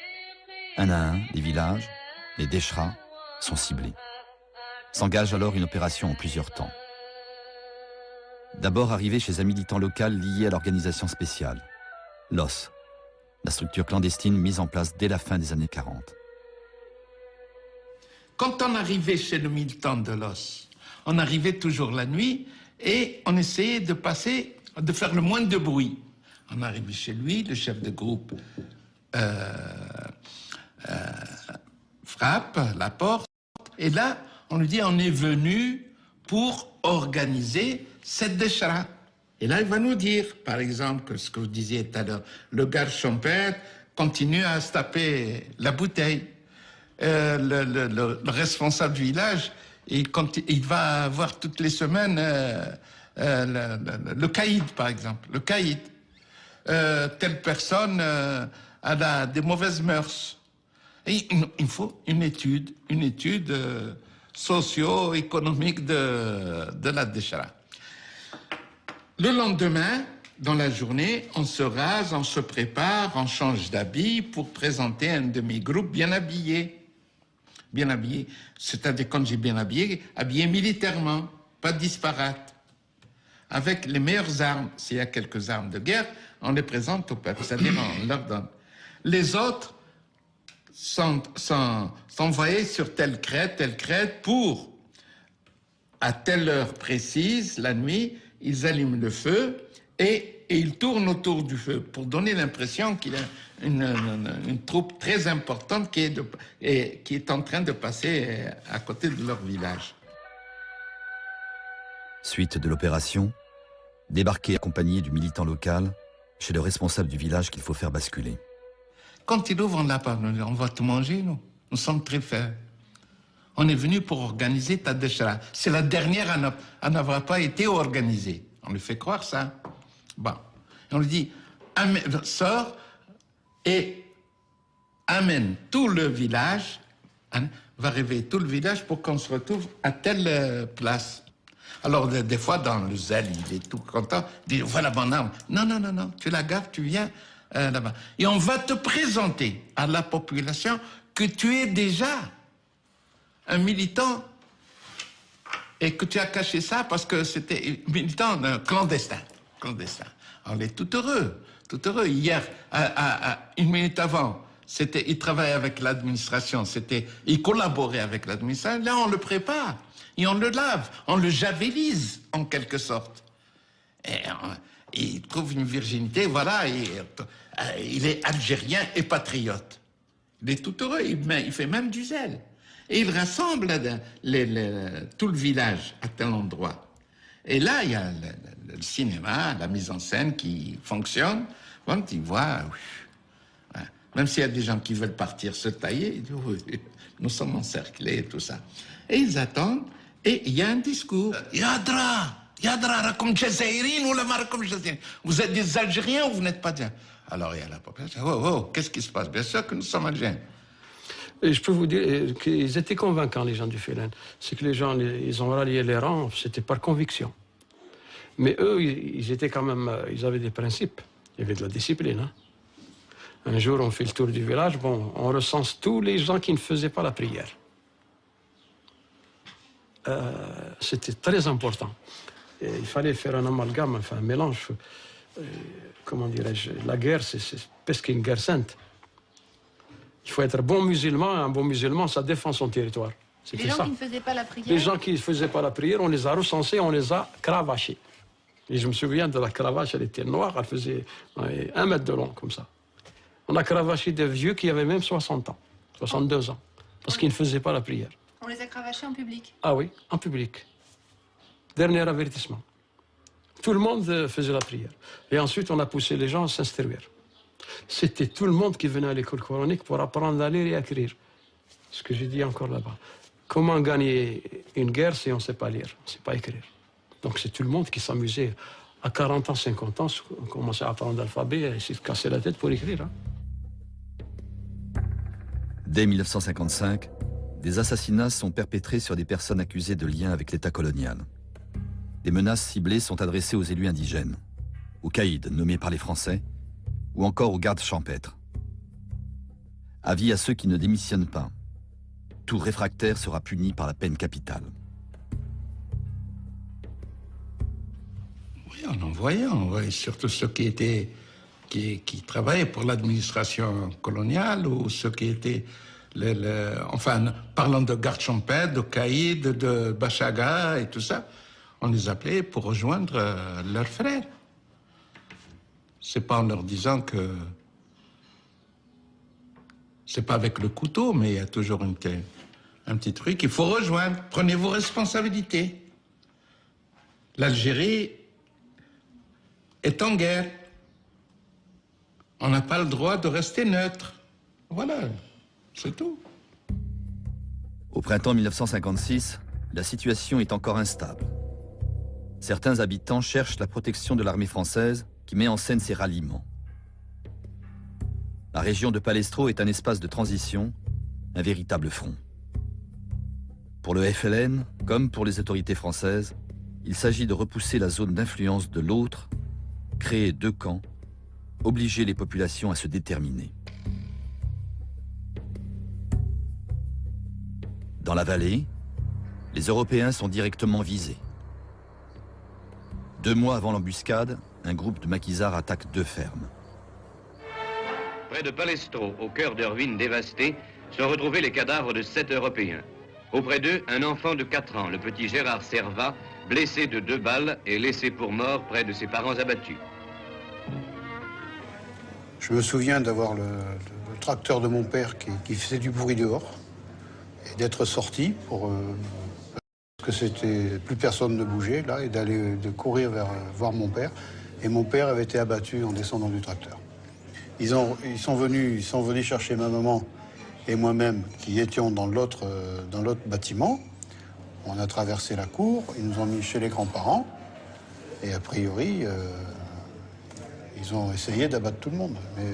Un à un, les villages, les déchras, sont ciblés. S'engage alors une opération en plusieurs temps. D'abord arrivé chez un militant local lié à l'organisation spéciale, l'OS, la structure clandestine mise en place dès la fin des années 40.
Quand on arrivait chez le militant de l'OS, on arrivait toujours la nuit et on essayait de faire le moins de bruit. On arrivait chez lui, le chef de groupe frappe la porte et là, on lui dit on est venu pour organiser cette déchira. Et là, il va nous dire, par exemple, que ce que vous disiez tout à l'heure, le garde champêtre continue à se taper la bouteille. Le responsable du village, il va voir toutes les semaines le caïd, par exemple. Le caïd. Telle personne a des mauvaises mœurs. Et il faut une étude socio-économique de la déchira. Le lendemain, dans la journée, on se rase, on se prépare, on change d'habit pour présenter un demi-groupe bien habillé. Bien habillé, c'est-à-dire quand j'ai bien habillé, habillé militairement, pas disparate. Avec les meilleures armes, s'il y a quelques armes de guerre, on les présente au peuple, c'est-à-dire on leur donne. Les autres sont envoyés sur telle crête pour, à telle heure précise, la nuit, ils allument le feu et ils tournent autour du feu pour donner l'impression qu'il y a une troupe très importante qui est en train de passer à côté de leur village.
Suite de l'opération, débarqué accompagné du militant local chez le responsable du village qu'il faut faire basculer.
Quand il ouvre, on va te manger, nous. Nous sommes très faibles. On est venu pour organiser ta déchira. C'est la dernière à n'avoir pas été organisée. On lui fait croire ça. Bon. Et on lui dit, sors et amène tout le village, va réveiller tout le village pour qu'on se retrouve à telle place. Alors, des fois, dans le zèle, il est tout content, il dit, voilà mon arme. Non, non, non, non, tu la gardes, tu viens là-bas. Et on va te présenter à la population que tu es déjà un militant et que tu as caché ça parce que c'était militant clandestin. On est tout heureux. Hier, une minute avant, il travaillait avec l'administration, il collaborait avec l'administration. Là, on le prépare et on le lave, on le javelise en quelque sorte. Et il trouve une virginité, voilà, il est algérien et patriote. Il est tout heureux, il fait même du zèle. Et il rassemble tout le village à tel endroit. Et là, il y a le cinéma, la mise en scène qui fonctionne. Quand ils voient, même s'il y a des gens qui veulent partir se tailler, ils disent, oui, nous sommes encerclés et tout ça. Et ils attendent, et il y a un discours. Yadra, rakom Jazairine ou la rakom Jazairine. Vous êtes des Algériens ou vous n'êtes pas bien? Alors il y a la population, oh, qu'est-ce qui se passe? Bien sûr que nous sommes algériens.
Et je peux vous dire qu'ils étaient convaincants, les gens du FLN. C'est que les gens, ils ont rallié les rangs, c'était par conviction. Mais eux, ils étaient quand même, ils avaient des principes. Il y avait de la discipline. Hein. Un jour, on fait le tour du village, bon, on recense tous les gens qui ne faisaient pas la prière. C'était très important. Et il fallait faire un amalgame, enfin un mélange. Comment dirais-je? La guerre, c'est presque une guerre sainte. Il faut être bon musulman, et un bon musulman, ça défend son territoire.
Les gens qui ne faisaient pas la prière?
Les gens qui ne faisaient pas la prière, on les a recensés, on les a cravachés. Et je me souviens de la cravache, elle était noire, elle faisait 1 mètre de long, comme ça. On a cravaché des vieux qui avaient même 60 ans, 62 ans, parce qu'ils ne faisaient pas la prière.
On les a cravachés en public?
Ah oui, en public. Dernier avertissement. Tout le monde faisait la prière. Et ensuite, on a poussé les gens à s'instruire. C'était tout le monde qui venait à l'école coranique pour apprendre à lire et à écrire. Ce que j'ai dit encore là-bas. Comment gagner une guerre si on ne sait pas lire, on ne sait pas écrire? Donc c'est tout le monde qui s'amusait. À 40 ans, 50 ans, on commençait à apprendre l'alphabet et essayer de casser la tête pour écrire. Hein.
Dès 1955, des assassinats sont perpétrés sur des personnes accusées de lien avec l'État colonial. Des menaces ciblées sont adressées aux élus indigènes, aux caïds nommés par les Français, ou encore aux gardes champêtres. Avis à ceux qui ne démissionnent pas. Tout réfractaire sera puni par la peine capitale.
Oui, en voyant, oui, surtout ceux qui travaillaient pour l'administration coloniale ou ceux qui étaient, enfin, parlant de gardes champêtres, de caïds, de Bachaga et tout ça, on les appelait pour rejoindre leurs frères. C'est pas en leur disant que c'est pas avec le couteau, mais il y a toujours un petit truc. Il faut rejoindre. Prenez vos responsabilités. L'Algérie est en guerre. On n'a pas le droit de rester neutre. Voilà, c'est tout.
Au printemps 1956, la situation est encore instable. Certains habitants cherchent la protection de l'armée française qui met en scène ses ralliements. La région de Palestro est un espace de transition, un véritable front. Pour le FLN, comme pour les autorités françaises, il s'agit de repousser la zone d'influence de l'autre, créer 2 camps, obliger les populations à se déterminer. Dans la vallée, les Européens sont directement visés. 2 mois avant l'embuscade, un groupe de maquisards attaque 2 fermes.
Près de Palestro, au cœur de ruines dévastées, sont retrouvés les cadavres de 7 Européens. Auprès d'eux, un enfant de 4 ans, le petit Gérard Servat, blessé de 2 balles et laissé pour mort près de ses parents abattus.
Je me souviens d'avoir le tracteur de mon père qui faisait du bruit dehors et d'être sorti pour... parce que c'était plus personne ne bougeait là et de courir voir mon père. Et mon père avait été abattu en descendant du tracteur. Ils sont venus chercher ma maman et moi-même qui étions dans l'autre bâtiment. On a traversé la cour, ils nous ont mis chez les grands-parents et a priori ils ont essayé d'abattre tout le monde. Mais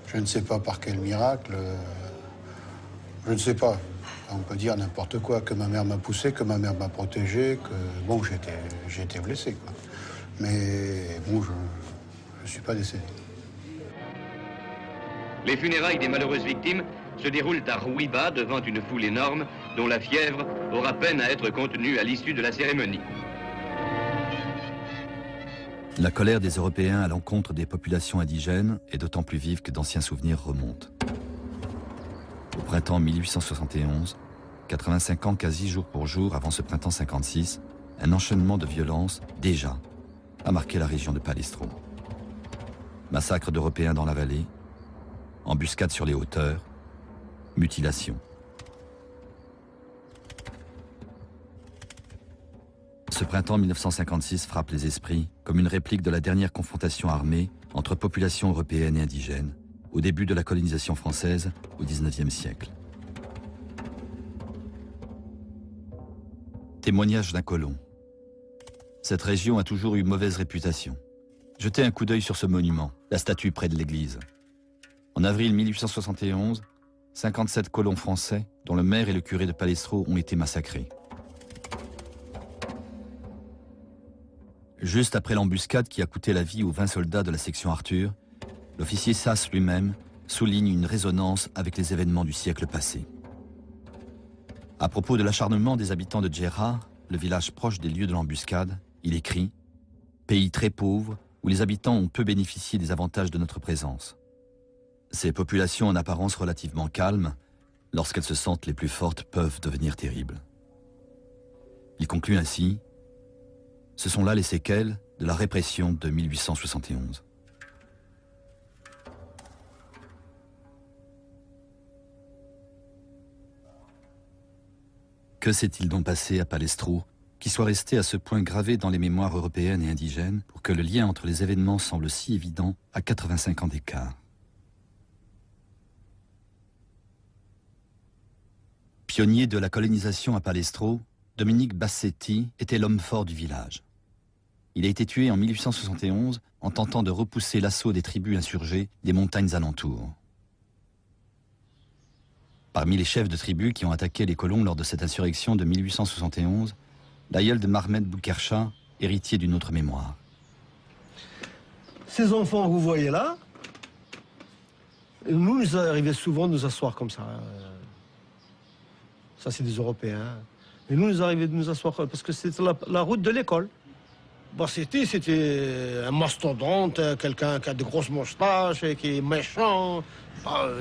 je ne sais pas par quel miracle, je ne sais pas. On peut dire n'importe quoi, que ma mère m'a poussé, que ma mère m'a protégé, que bon, j'ai été blessé, quoi. Mais bon, je ne suis pas décédé.
Les funérailles des malheureuses victimes se déroulent à Rouiba devant une foule énorme dont la fièvre aura peine à être contenue à l'issue de la cérémonie.
La colère des Européens à l'encontre des populations indigènes est d'autant plus vive que d'anciens souvenirs remontent. Au printemps 1871, 85 ans quasi jour pour jour avant ce printemps 56, un enchaînement de violences, déjà, a marqué la région de Palestro. Massacre d'Européens dans la vallée, embuscades sur les hauteurs, mutilations. Ce printemps 1956 frappe les esprits comme une réplique de la dernière confrontation armée entre populations européennes et indigènes, au début de la colonisation française au XIXe siècle. Témoignage d'un colon. Cette région a toujours eu mauvaise réputation. Jetez un coup d'œil sur ce monument, la statue près de l'église. En avril 1871, 57 colons français, dont le maire et le curé de Palestro, ont été massacrés. Juste après l'embuscade qui a coûté la vie aux 20 soldats de la section Arthur, l'officier Sass lui-même souligne une résonance avec les événements du siècle passé. À propos de l'acharnement des habitants de Djerra, le village proche des lieux de l'embuscade, il écrit « Pays très pauvre, où les habitants ont peu bénéficié des avantages de notre présence. Ces populations en apparence relativement calmes, lorsqu'elles se sentent les plus fortes, peuvent devenir terribles. » Il conclut ainsi « Ce sont là les séquelles de la répression de 1871. » Que s'est-il donc passé à Palestro, qui soit resté à ce point gravé dans les mémoires européennes et indigènes, pour que le lien entre les événements semble si évident à 85 ans d'écart? Pionnier de la colonisation à Palestro, Dominique Bassetti était l'homme fort du village. Il a été tué en 1871 en tentant de repousser l'assaut des tribus insurgées des montagnes alentours. Parmi les chefs de tribus qui ont attaqué les colons lors de cette insurrection de 1871, l'aïeul de Mahmed Boukercha, héritier d'une autre mémoire.
Ces enfants que vous voyez là, nous arrivait souvent de nous asseoir comme ça. Ça, c'est des Européens. Et nous arrivait de nous asseoir parce que c'était la route de l'école. C'était un mastodonte, quelqu'un qui a de grosses moustaches et qui est méchant.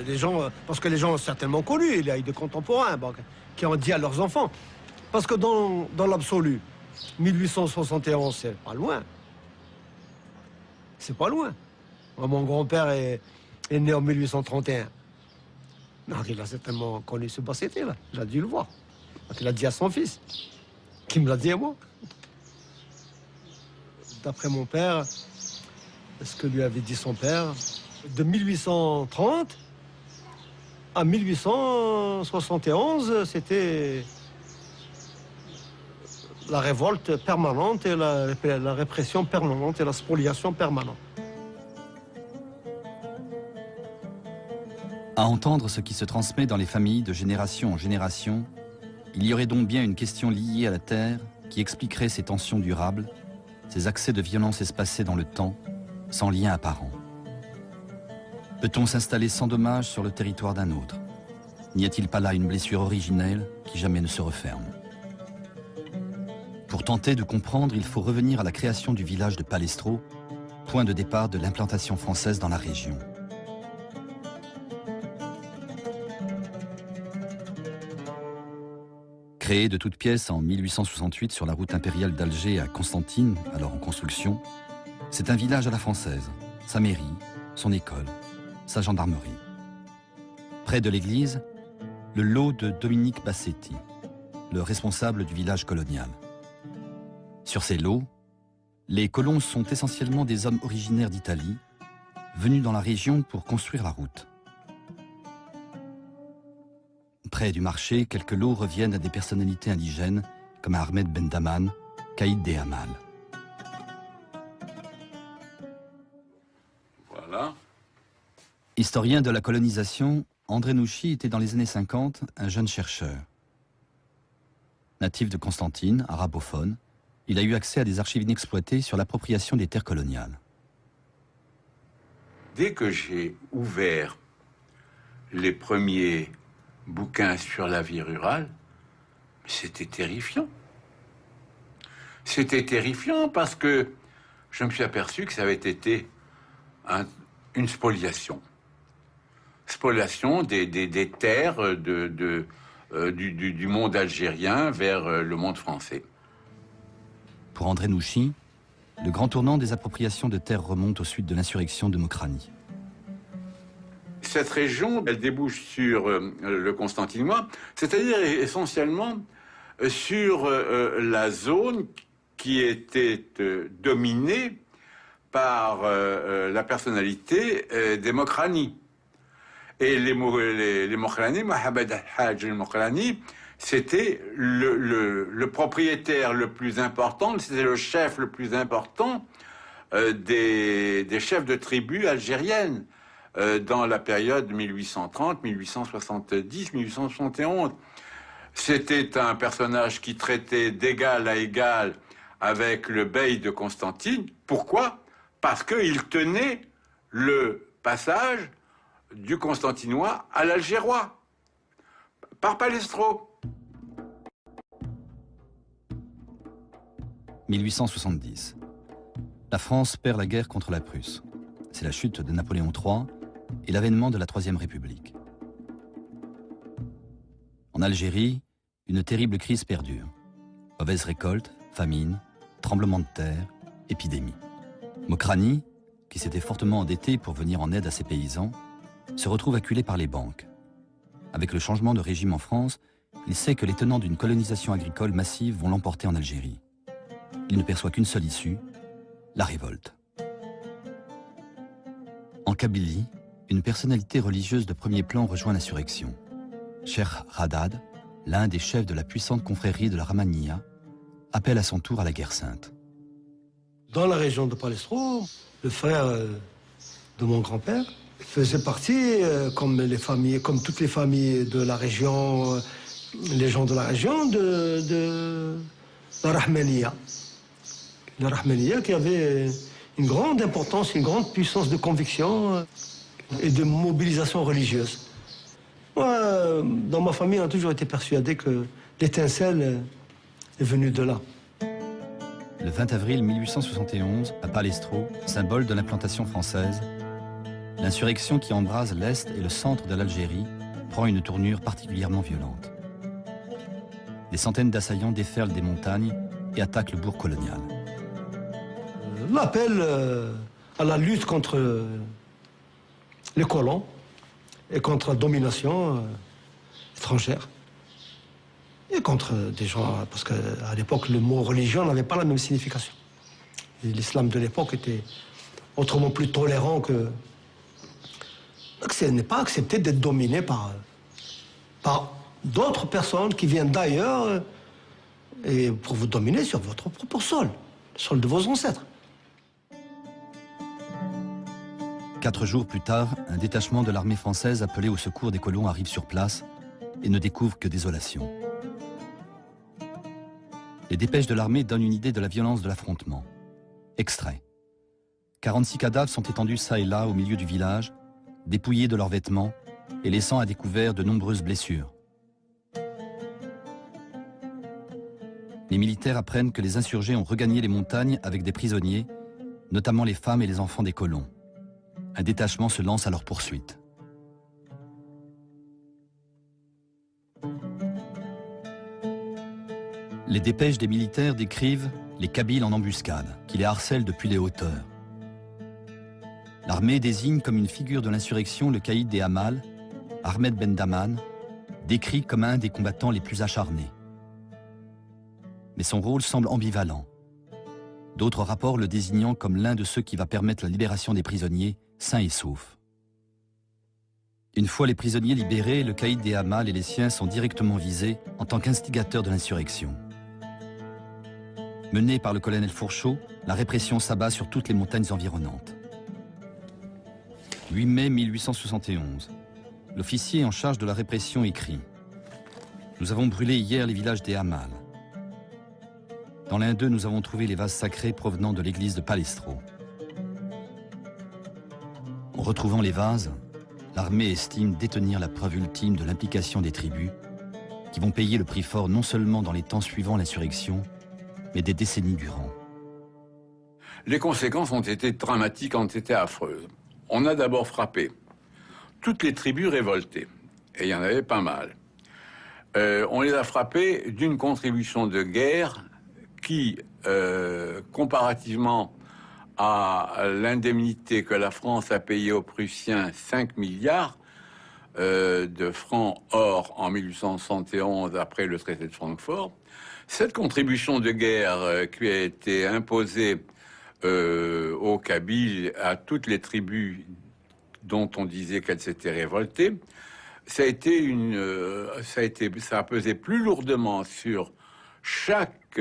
Les gens, parce que les gens ont certainement connu, il y a des contemporains qui ont dit à leurs enfants. Parce que dans l'absolu, 1871, c'est pas loin. C'est pas loin. Moi, mon grand-père est né en 1831. Donc il a certainement connu ce Bassetti là. Il a dû le voir. Donc, il a dit à son fils, qui me l'a dit à moi. D'après mon père, ce que lui avait dit son père, de 1830 à 1871, c'était la révolte permanente et la répression permanente et la spoliation permanente.
À entendre ce qui se transmet dans les familles de génération en génération, il y aurait donc bien une question liée à la terre qui expliquerait ces tensions durables, ces accès de violence espacés dans le temps, sans lien apparent. Peut-on s'installer sans dommage sur le territoire d'un autre? N'y a-t-il pas là une blessure originelle qui jamais ne se referme? Pour tenter de comprendre, il faut revenir à la création du village de Palestro, point de départ de l'implantation française dans la région. Créé de toutes pièces en 1868 sur la route impériale d'Alger à Constantine, alors en construction, c'est un village à la française, sa mairie, son école, sa gendarmerie. Près de l'église, le lot de Dominique Bassetti, le responsable du village colonial. Sur ces lots, les colons sont essentiellement des hommes originaires d'Italie, venus dans la région pour construire la route. Près du marché, quelques lots reviennent à des personnalités indigènes comme Ahmed Ben Daman, Caïd Dehamal.
Voilà.
Historien de la colonisation, André Nouchi était dans les années 50 un jeune chercheur. Natif de Constantine, arabophone, il a eu accès à des archives inexploitées sur l'appropriation des terres coloniales.
Dès que j'ai ouvert les premiers bouquins sur la vie rurale, c'était terrifiant. C'était terrifiant parce que je me suis aperçu que ça avait été une spoliation. Spoliation des terres du monde algérien vers le monde français.
Pour André Nouchi, le grand tournant des appropriations de terres remonte au sud de l'insurrection de Mokrani.
Cette région, elle débouche sur le Constantinois, c'est-à-dire essentiellement sur la zone qui était dominée par la personnalité des Mokrani. Et les Mokrani, Mohamed Al-Hajj al-Mokrani, c'était le propriétaire le plus important, c'était le chef le plus important des chefs de tribus algériennes dans la période 1830, 1870, 1871. C'était un personnage qui traitait d'égal à égal avec le bey de Constantine. Pourquoi? Parce qu'il tenait le passage du constantinois à l'algérois, par Palestro.
1870. La France perd la guerre contre la Prusse. C'est la chute de Napoléon III et l'avènement de la Troisième République. En Algérie, une terrible crise perdure. Mauvaise récolte, famine, tremblement de terre, épidémie. Mokrani, qui s'était fortement endetté pour venir en aide à ses paysans, se retrouve acculé par les banques. Avec le changement de régime en France, il sait que les tenants d'une colonisation agricole massive vont l'emporter en Algérie. Il ne perçoit qu'une seule issue, la révolte. En Kabylie, une personnalité religieuse de premier plan rejoint l'insurrection. Cheikh Haddad, l'un des chefs de la puissante confrérie de la Rahmaniya, appelle à son tour à la guerre sainte.
Dans la région de Palestro, le frère de mon grand-père faisait partie, comme toutes les familles de la région, les gens de la région, de la Rahmaniya. La Rahmaniya qui avait une grande importance, une grande puissance de conviction et de mobilisation religieuse. Moi, dans ma famille, on a toujours été persuadé que l'étincelle est venue de là.
Le 20 avril 1871, à Palestro, symbole de l'implantation française, l'insurrection qui embrase l'Est et le centre de l'Algérie prend une tournure particulièrement violente. Des centaines d'assaillants déferlent des montagnes et attaquent le bourg colonial.
L'appel à la lutte contre les colons et contre la domination étrangère. Et contre des gens, parce qu'à l'époque, le mot religion n'avait pas la même signification. L'islam de l'époque était autrement plus tolérant que... Donc, ce n'est pas accepté d'être dominé par d'autres personnes qui viennent d'ailleurs et pour vous dominer sur votre propre sol, le sol de vos ancêtres.
4 jours plus tard, un détachement de l'armée française appelé au secours des colons arrive sur place et ne découvre que désolation. Les dépêches de l'armée donnent une idée de la violence de l'affrontement. Extrait. 46 cadavres sont étendus çà et là au milieu du village, dépouillés de leurs vêtements et laissant à découvert de nombreuses blessures. Les militaires apprennent que les insurgés ont regagné les montagnes avec des prisonniers, notamment les femmes et les enfants des colons. Un détachement se lance à leur poursuite. Les dépêches des militaires décrivent les Kabyles en embuscade, qui les harcèlent depuis les hauteurs. L'armée désigne comme une figure de l'insurrection le caïd des Hamal, Ahmed Ben Daman, décrit comme un des combattants les plus acharnés. Mais son rôle semble ambivalent. D'autres rapports le désignant comme l'un de ceux qui va permettre la libération des prisonniers sains et saufs. Une fois les prisonniers libérés, le caïd des Hamal et les siens sont directement visés en tant qu'instigateurs de l'insurrection. Menée par le colonel Fourchot, la répression s'abat sur toutes les montagnes environnantes. 8 mai 1871. L'officier en charge de la répression écrit « Nous avons brûlé hier les villages des Hamal. Dans l'un d'eux, nous avons trouvé les vases sacrés provenant de l'église de Palestro. En retrouvant les vases, l'armée estime détenir la preuve ultime de l'implication des tribus qui vont payer le prix fort non seulement dans les temps suivant l'insurrection, mais des décennies durant. »
Les conséquences ont été dramatiques, ont été affreuses. On a d'abord frappé toutes les tribus révoltées, et il y en avait pas mal. On les a frappées d'une contribution de guerre qui, comparativement à l'indemnité que la France a payée aux Prussiens, 5 milliards de francs or en 1871 après le traité de Francfort, cette contribution de guerre qui a été imposée aux Kabyles, à toutes les tribus dont on disait qu'elles s'étaient révoltées, ça a pesé plus lourdement sur chaque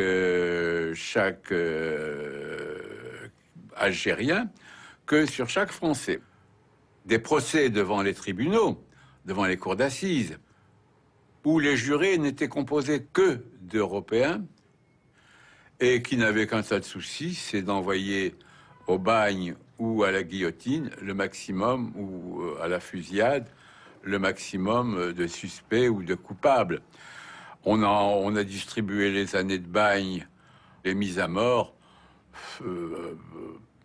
algérien que sur chaque Français. Des procès devant les tribunaux, devant les cours d'assises, où les jurés n'étaient composés que d'Européens et qui n'avaient qu'un seul souci, c'est d'envoyer au bagne ou à la guillotine le maximum, ou à la fusillade, le maximum de suspects ou de coupables. On a distribué les années de bagne, les mises à mort,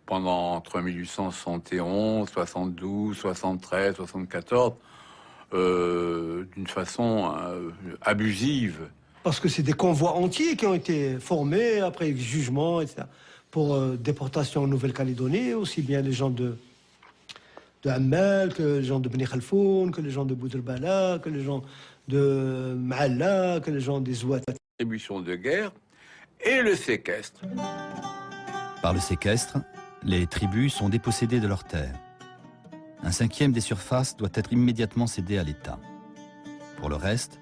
entre 1871, 72, 73, 74, d'une façon abusive.
Parce que c'est des convois entiers qui ont été formés après jugement, etc., pour déportation en Nouvelle-Calédonie, aussi bien les gens de Hamel, que les gens de Beni Khalfoun, que les gens de Boudrbala, que les gens de Maalla, que les gens des Zouat.
Distribution de guerre et le séquestre.
Par le séquestre, les tribus sont dépossédées de leurs terres. Un cinquième des surfaces doit être immédiatement cédé à l'État. Pour le reste,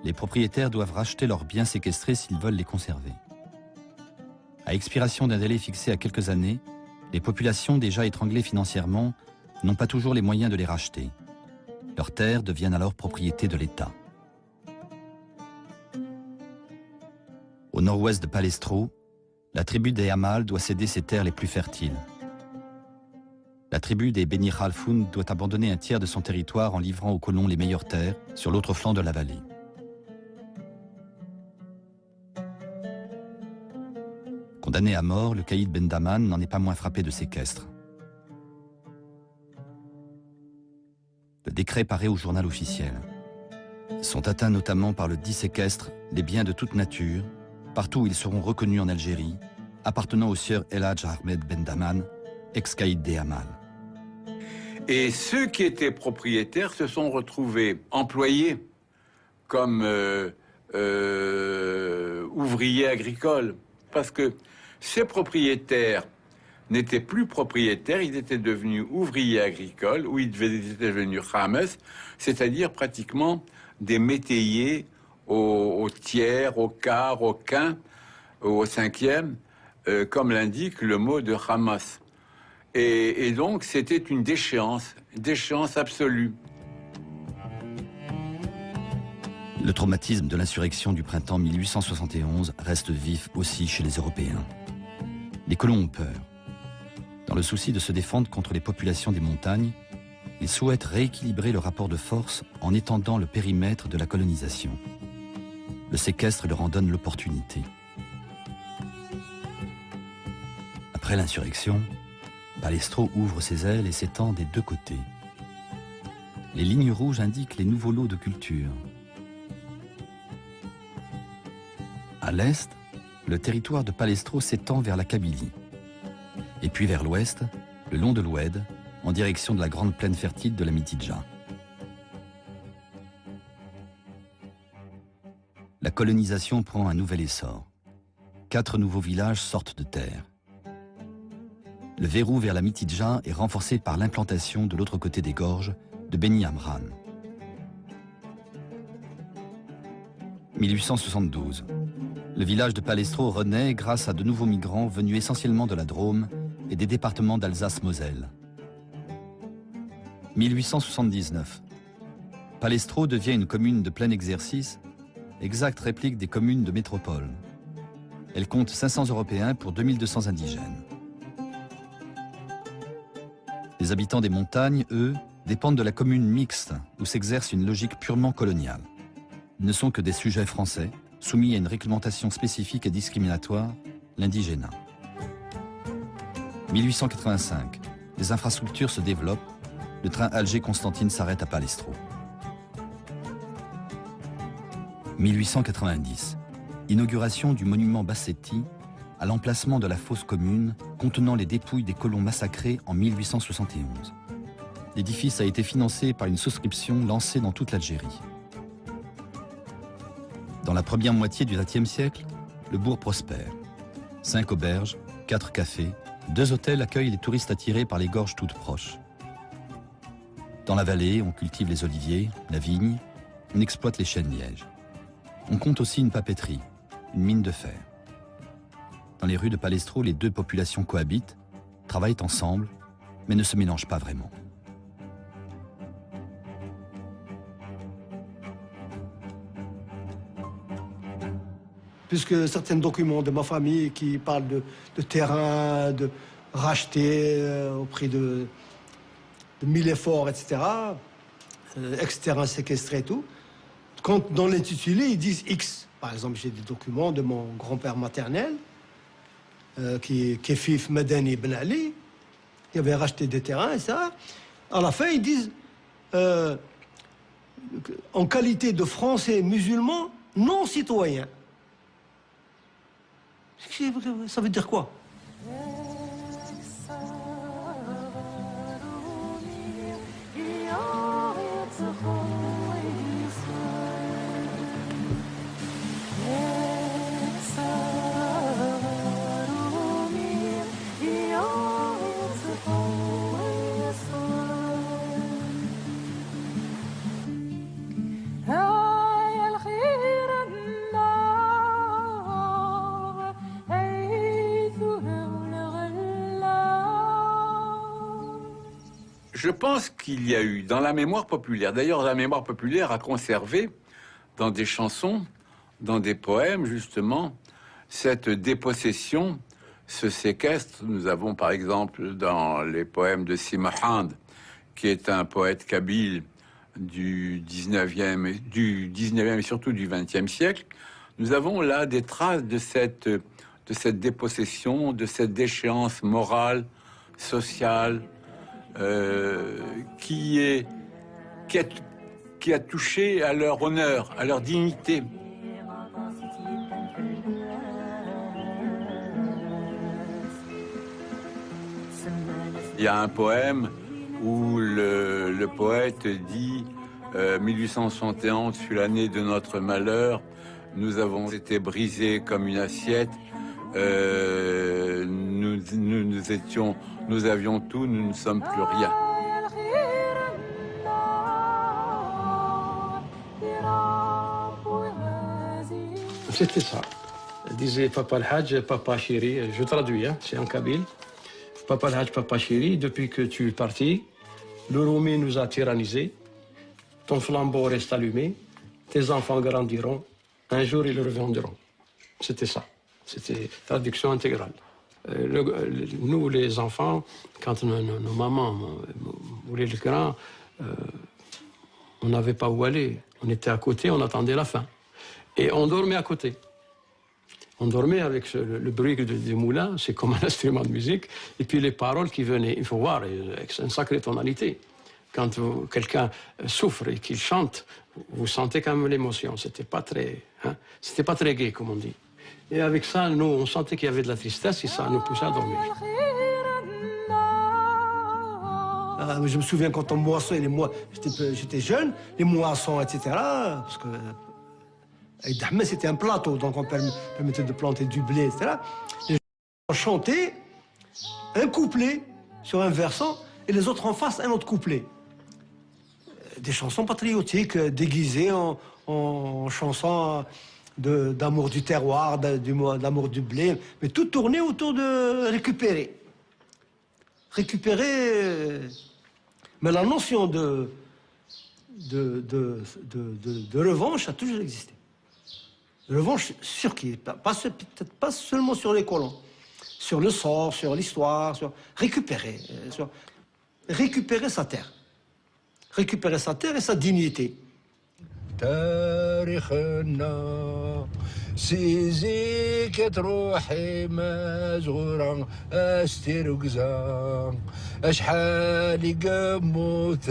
les propriétaires doivent racheter leurs biens séquestrés s'ils veulent les conserver. À expiration d'un délai fixé à quelques années, les populations déjà étranglées financièrement n'ont pas toujours les moyens de les racheter. Leurs terres deviennent alors propriété de l'État. Au nord-ouest de Palestro, la tribu des Hamal doit céder ses terres les plus fertiles. La tribu des Beni Khalfoun doit abandonner un tiers de son territoire en livrant aux colons les meilleures terres sur l'autre flanc de la vallée. Condamné à mort, le caïd Ben Daman n'en est pas moins frappé de séquestre. Le décret paraît au journal officiel. Sont atteints notamment par le dit séquestre les biens de toute nature, partout où ils seront reconnus en Algérie, appartenant au sieur El Hadj Ahmed Ben Daman, ex-caïd des Hamal.
Et ceux qui étaient propriétaires se sont retrouvés employés comme ouvriers agricoles. Parce que ces propriétaires n'étaient plus propriétaires, ils étaient devenus ouvriers agricoles, ou ils étaient devenus khames, c'est-à-dire pratiquement des métayers au tiers, au quart, au quint, au cinquième, comme l'indique le mot de Hamas. Et donc c'était une déchéance absolue.
Le traumatisme de l'insurrection du printemps 1871 reste vif aussi chez les Européens. Les colons ont peur. Dans le souci de se défendre contre les populations des montagnes, ils souhaitent rééquilibrer le rapport de force en étendant le périmètre de la colonisation. Le séquestre leur en donne l'opportunité. Après l'insurrection, Palestro ouvre ses ailes et s'étend des deux côtés. Les lignes rouges indiquent les nouveaux lots de culture. À l'est, le territoire de Palestro s'étend vers la Kabylie. Et puis vers l'ouest, le long de l'Oued, en direction de la grande plaine fertile de la Mitidja. La colonisation prend un nouvel essor. 4 nouveaux villages sortent de terre. Le verrou vers la Mitidja est renforcé par l'implantation de l'autre côté des gorges de Beni Amran. 1872. Le village de Palestro renaît grâce à de nouveaux migrants venus essentiellement de la Drôme et des départements d'Alsace-Moselle. 1879. Palestro devient une commune de plein exercice, exacte réplique des communes de métropole. Elle compte 500 Européens pour 2200 indigènes. Les habitants des montagnes, eux, dépendent de la commune mixte où s'exerce une logique purement coloniale. Ils ne sont que des sujets français, soumis à une réglementation spécifique et discriminatoire, l'indigénat. 1885. Les infrastructures se développent. Le train Alger-Constantine s'arrête à Palestro. 1890. Inauguration du monument Bassetti à l'emplacement de la fosse commune contenant les dépouilles des colons massacrés en 1871. L'édifice a été financé par une souscription lancée dans toute l'Algérie. Dans la première moitié du XXe siècle, le bourg prospère. 5 auberges, 4 cafés, 2 hôtels accueillent les touristes attirés par les gorges toutes proches. Dans la vallée, on cultive les oliviers, la vigne, on exploite les chênes-lièges. On compte aussi une papeterie, une mine de fer. Dans les rues de Palestro, les 2 populations cohabitent, travaillent ensemble, mais ne se mélangent pas vraiment.
Puisque certains documents de ma famille qui parlent de terrain, de racheter au prix de 1000 efforts, etc., ex-terrain séquestré et tout, quand dans l'intitulé, ils disent X. Par exemple, j'ai des documents de mon grand-père maternel, qui est Kefif Madani Ben Ali, qui avait racheté des terrains, et ça. À la fin, ils disent, en qualité de Français musulmans non citoyens. Ça veut dire quoi?
Je pense qu'il y a eu dans la mémoire populaire, d'ailleurs la mémoire populaire a conservé dans des chansons, dans des poèmes justement, cette dépossession, ce séquestre. Nous avons par exemple dans les poèmes de Simahand, qui est un poète kabyle du 19e et surtout du 20e siècle, nous avons là des traces de cette dépossession, de cette déchéance morale, sociale, qui a touché à leur honneur, à leur dignité. Il y a un poème où le poète dit 1871 fut l'année de notre malheur, nous avons été brisés comme une assiette, nous avions tout, nous ne sommes plus rien.
C'était ça. Disait Papa Al-Hajj, Papa Chéri, je traduis, hein, c'est en kabyle. Papa Al-Hajj, Papa Chéri, depuis que tu es parti, le Roumi nous a tyrannisés, ton flambeau reste allumé, tes enfants grandiront, un jour ils reviendront. C'était ça. C'était traduction intégrale. Nous, les enfants, quand nos mamans voulaient le grand, on n'avait pas où aller. On était à côté, on attendait la fin. Et on dormait à côté. On dormait avec le bruit du moulin, c'est comme un instrument de musique, et puis les paroles qui venaient. Il faut voir, c'est une sacrée tonalité. Quand quelqu'un souffre et qu'il chante, vous sentez quand même l'émotion. C'était pas très gai, comme on dit. Et avec ça, nous, on sentait qu'il y avait de la tristesse et ça nous poussait à dormir.
Je me souviens quand on moissonnait, j'étais jeune, les moissons, etc. Parce que Dahmeh, c'était un plateau, donc on permettait de planter du blé, etc. Les gens chantaient un couplet sur un versant et les autres en face un autre couplet. Des chansons patriotiques déguisées en chansons d'amour du terroir, d'amour du blé, mais tout tourné autour de récupérer. Récupérer, mais la notion de revanche a toujours existé. Revanche sur qui? Peut-être pas seulement sur les colons, sur le sort, sur l'histoire, sur récupérer sa terre. Récupérer sa terre et sa dignité.
سيزي كتروحي مزغورة استرقزا أشحال قموثان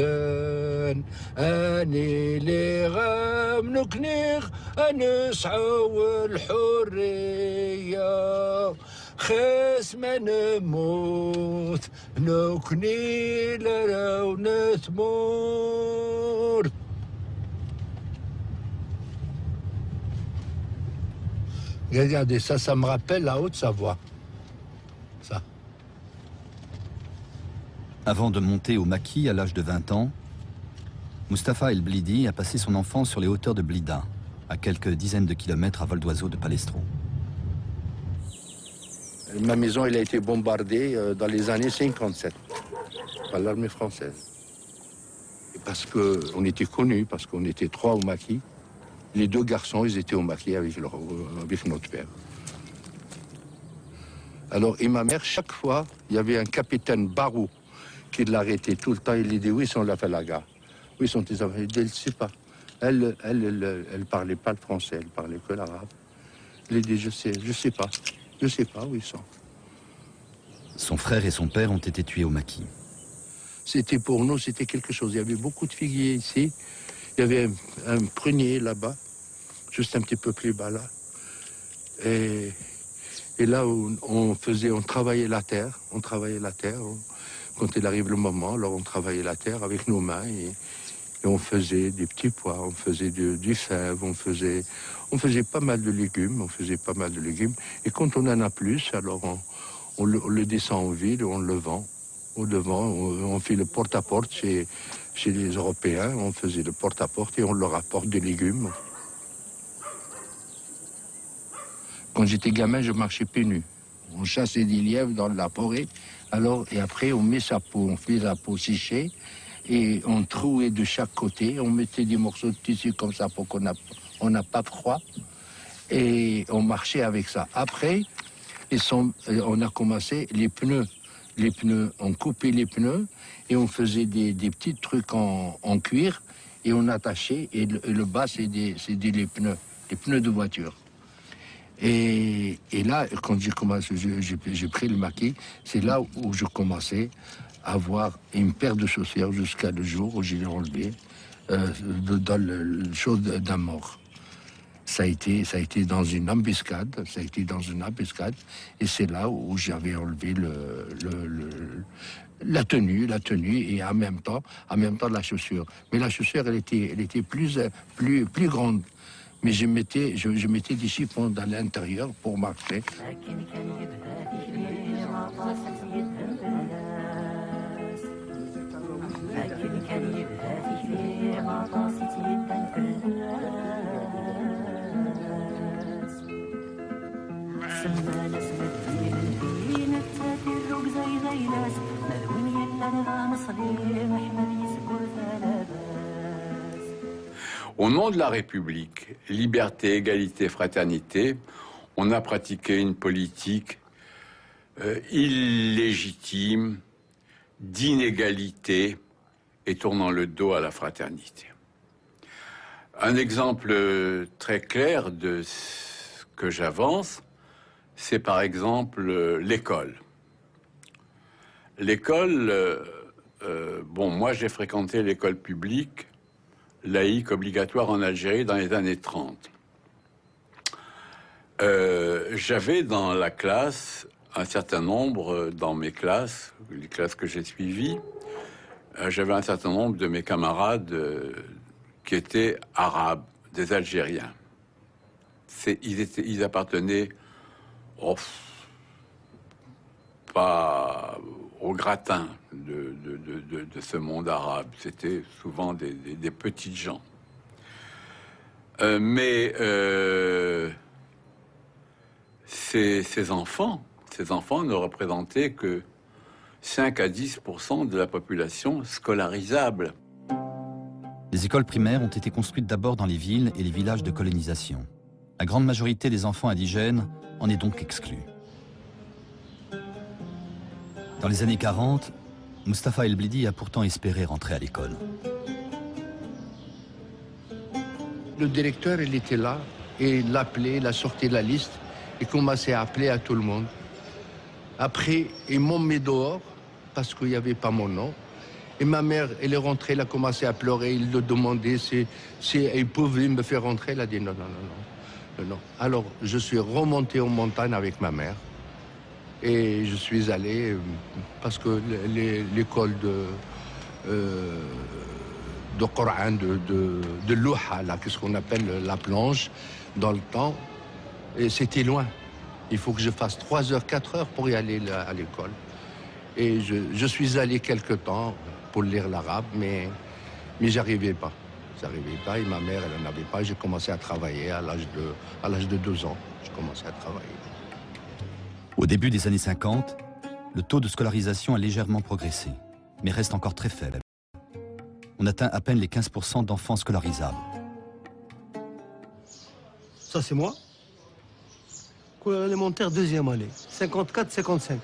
أني لي غام نكنيغ أنسعو الحرية خاس ما نموت نكني لراو نتمور. Regardez, ça me rappelle la Haute-Savoie. Ça.
Avant de monter au maquis à l'âge de 20 ans, Mustapha El Blidi a passé son enfance sur les hauteurs de Blida, à quelques dizaines de kilomètres à vol d'oiseau de Palestro.
Ma maison, elle a été bombardée dans les années 57 par l'armée française. Et parce qu'on était connus, parce qu'on était 3 au maquis. Les 2 garçons, ils étaient au maquis avec notre père. Alors, et ma mère, chaque fois, il y avait un capitaine Barou qui l'arrêtait tout le temps. Il lui dit, oui, sont la Falaga. Oui, sont tes enfants. Il dit, elle ne sait pas. Elle parlait pas le français, elle parlait que l'arabe. Il dit, je sais pas où ils sont.
Son frère et son père ont été tués au maquis.
C'était pour nous, c'était quelque chose. Il y avait beaucoup de figuiers ici. Il y avait un prunier là-bas, juste un petit peu plus bas là. Et là, on travaillait la terre. Quand il arrive le moment, alors on travaillait la terre avec nos mains et on faisait des petits pois, on faisait du fève, on faisait pas mal de légumes, Et quand on en a plus, alors on le descend en ville, on le vend. On fait le porte-à-porte chez les Européens, on faisait le porte-à-porte et on leur apporte des légumes. Quand j'étais gamin, je marchais pieds nus. On chassait des lièvres dans la forêt, et après on met sa peau, on fait la peau séchée et on trouait de chaque côté, on mettait des morceaux de tissu comme ça pour qu'on n'a pas froid et on marchait avec ça. Après, on a commencé les pneus. On coupait les pneus et on faisait des petits trucs en cuir et on attachait et le bas c'est les pneus de voiture. Et là, quand j'ai commencé, j'ai pris le maquis, c'est là où je commençais à avoir une paire de chaussures jusqu'à le jour où j'ai enlevé dans le chose d'un mort. Ça a été dans une embuscade, et c'est là où j'avais enlevé la tenue et en même temps la chaussure. Mais la chaussure, elle était plus grande. Mais je mettais des chiffons dans l'intérieur pour marcher.
Au nom de la République, liberté, égalité, fraternité, on a pratiqué une politique illégitime, d'inégalité et tournant le dos à la fraternité. Un exemple très clair de ce que j'avance, c'est par exemple l'école. L'école, moi j'ai fréquenté l'école publique laïque obligatoire en Algérie dans les années 30. J'avais dans la classe un certain nombre, dans mes classes, les classes que j'ai suivies, j'avais un certain nombre de mes camarades qui étaient arabes, des Algériens. Ils appartenaient pas au gratin de ce monde arabe. C'était souvent des petites gens. Mais ces enfants ne représentaient que 5 à 10% de la population scolarisable.
Les écoles primaires ont été construites d'abord dans les villes et les villages de colonisation. La grande majorité des enfants indigènes en est donc exclue. Dans les années 40, Mustapha El Blidi a pourtant espéré rentrer à l'école.
Le directeur, il était là, et il l'appelait, il a sorti la liste, et commençait à appeler à tout le monde. Après, ils m'ont mis dehors, parce qu'il n'y avait pas mon nom. Et ma mère, elle est rentrée, elle a commencé à pleurer, il lui demandait si elle pouvait me faire rentrer. Elle a dit non. Alors, je suis remonté en montagne avec ma mère. Et je suis allé, parce que l'école de Coran, de Louha, là, qu'est-ce qu'on appelle la planche, dans le temps, et c'était loin. Il faut que je fasse 3 heures, 4 heures pour y aller à l'école. Et je suis allé quelque temps pour lire l'arabe, mais j'arrivais pas. Et ma mère, elle n'en avait pas. J'ai commencé à travailler à l'âge de 2 ans. J'ai commencé à travailler.
Au début des années 50, le taux de scolarisation a légèrement progressé, mais reste encore très faible. On atteint à peine les 15% d'enfants scolarisables.
Ça, c'est moi. École élémentaire, deuxième année. 54-55.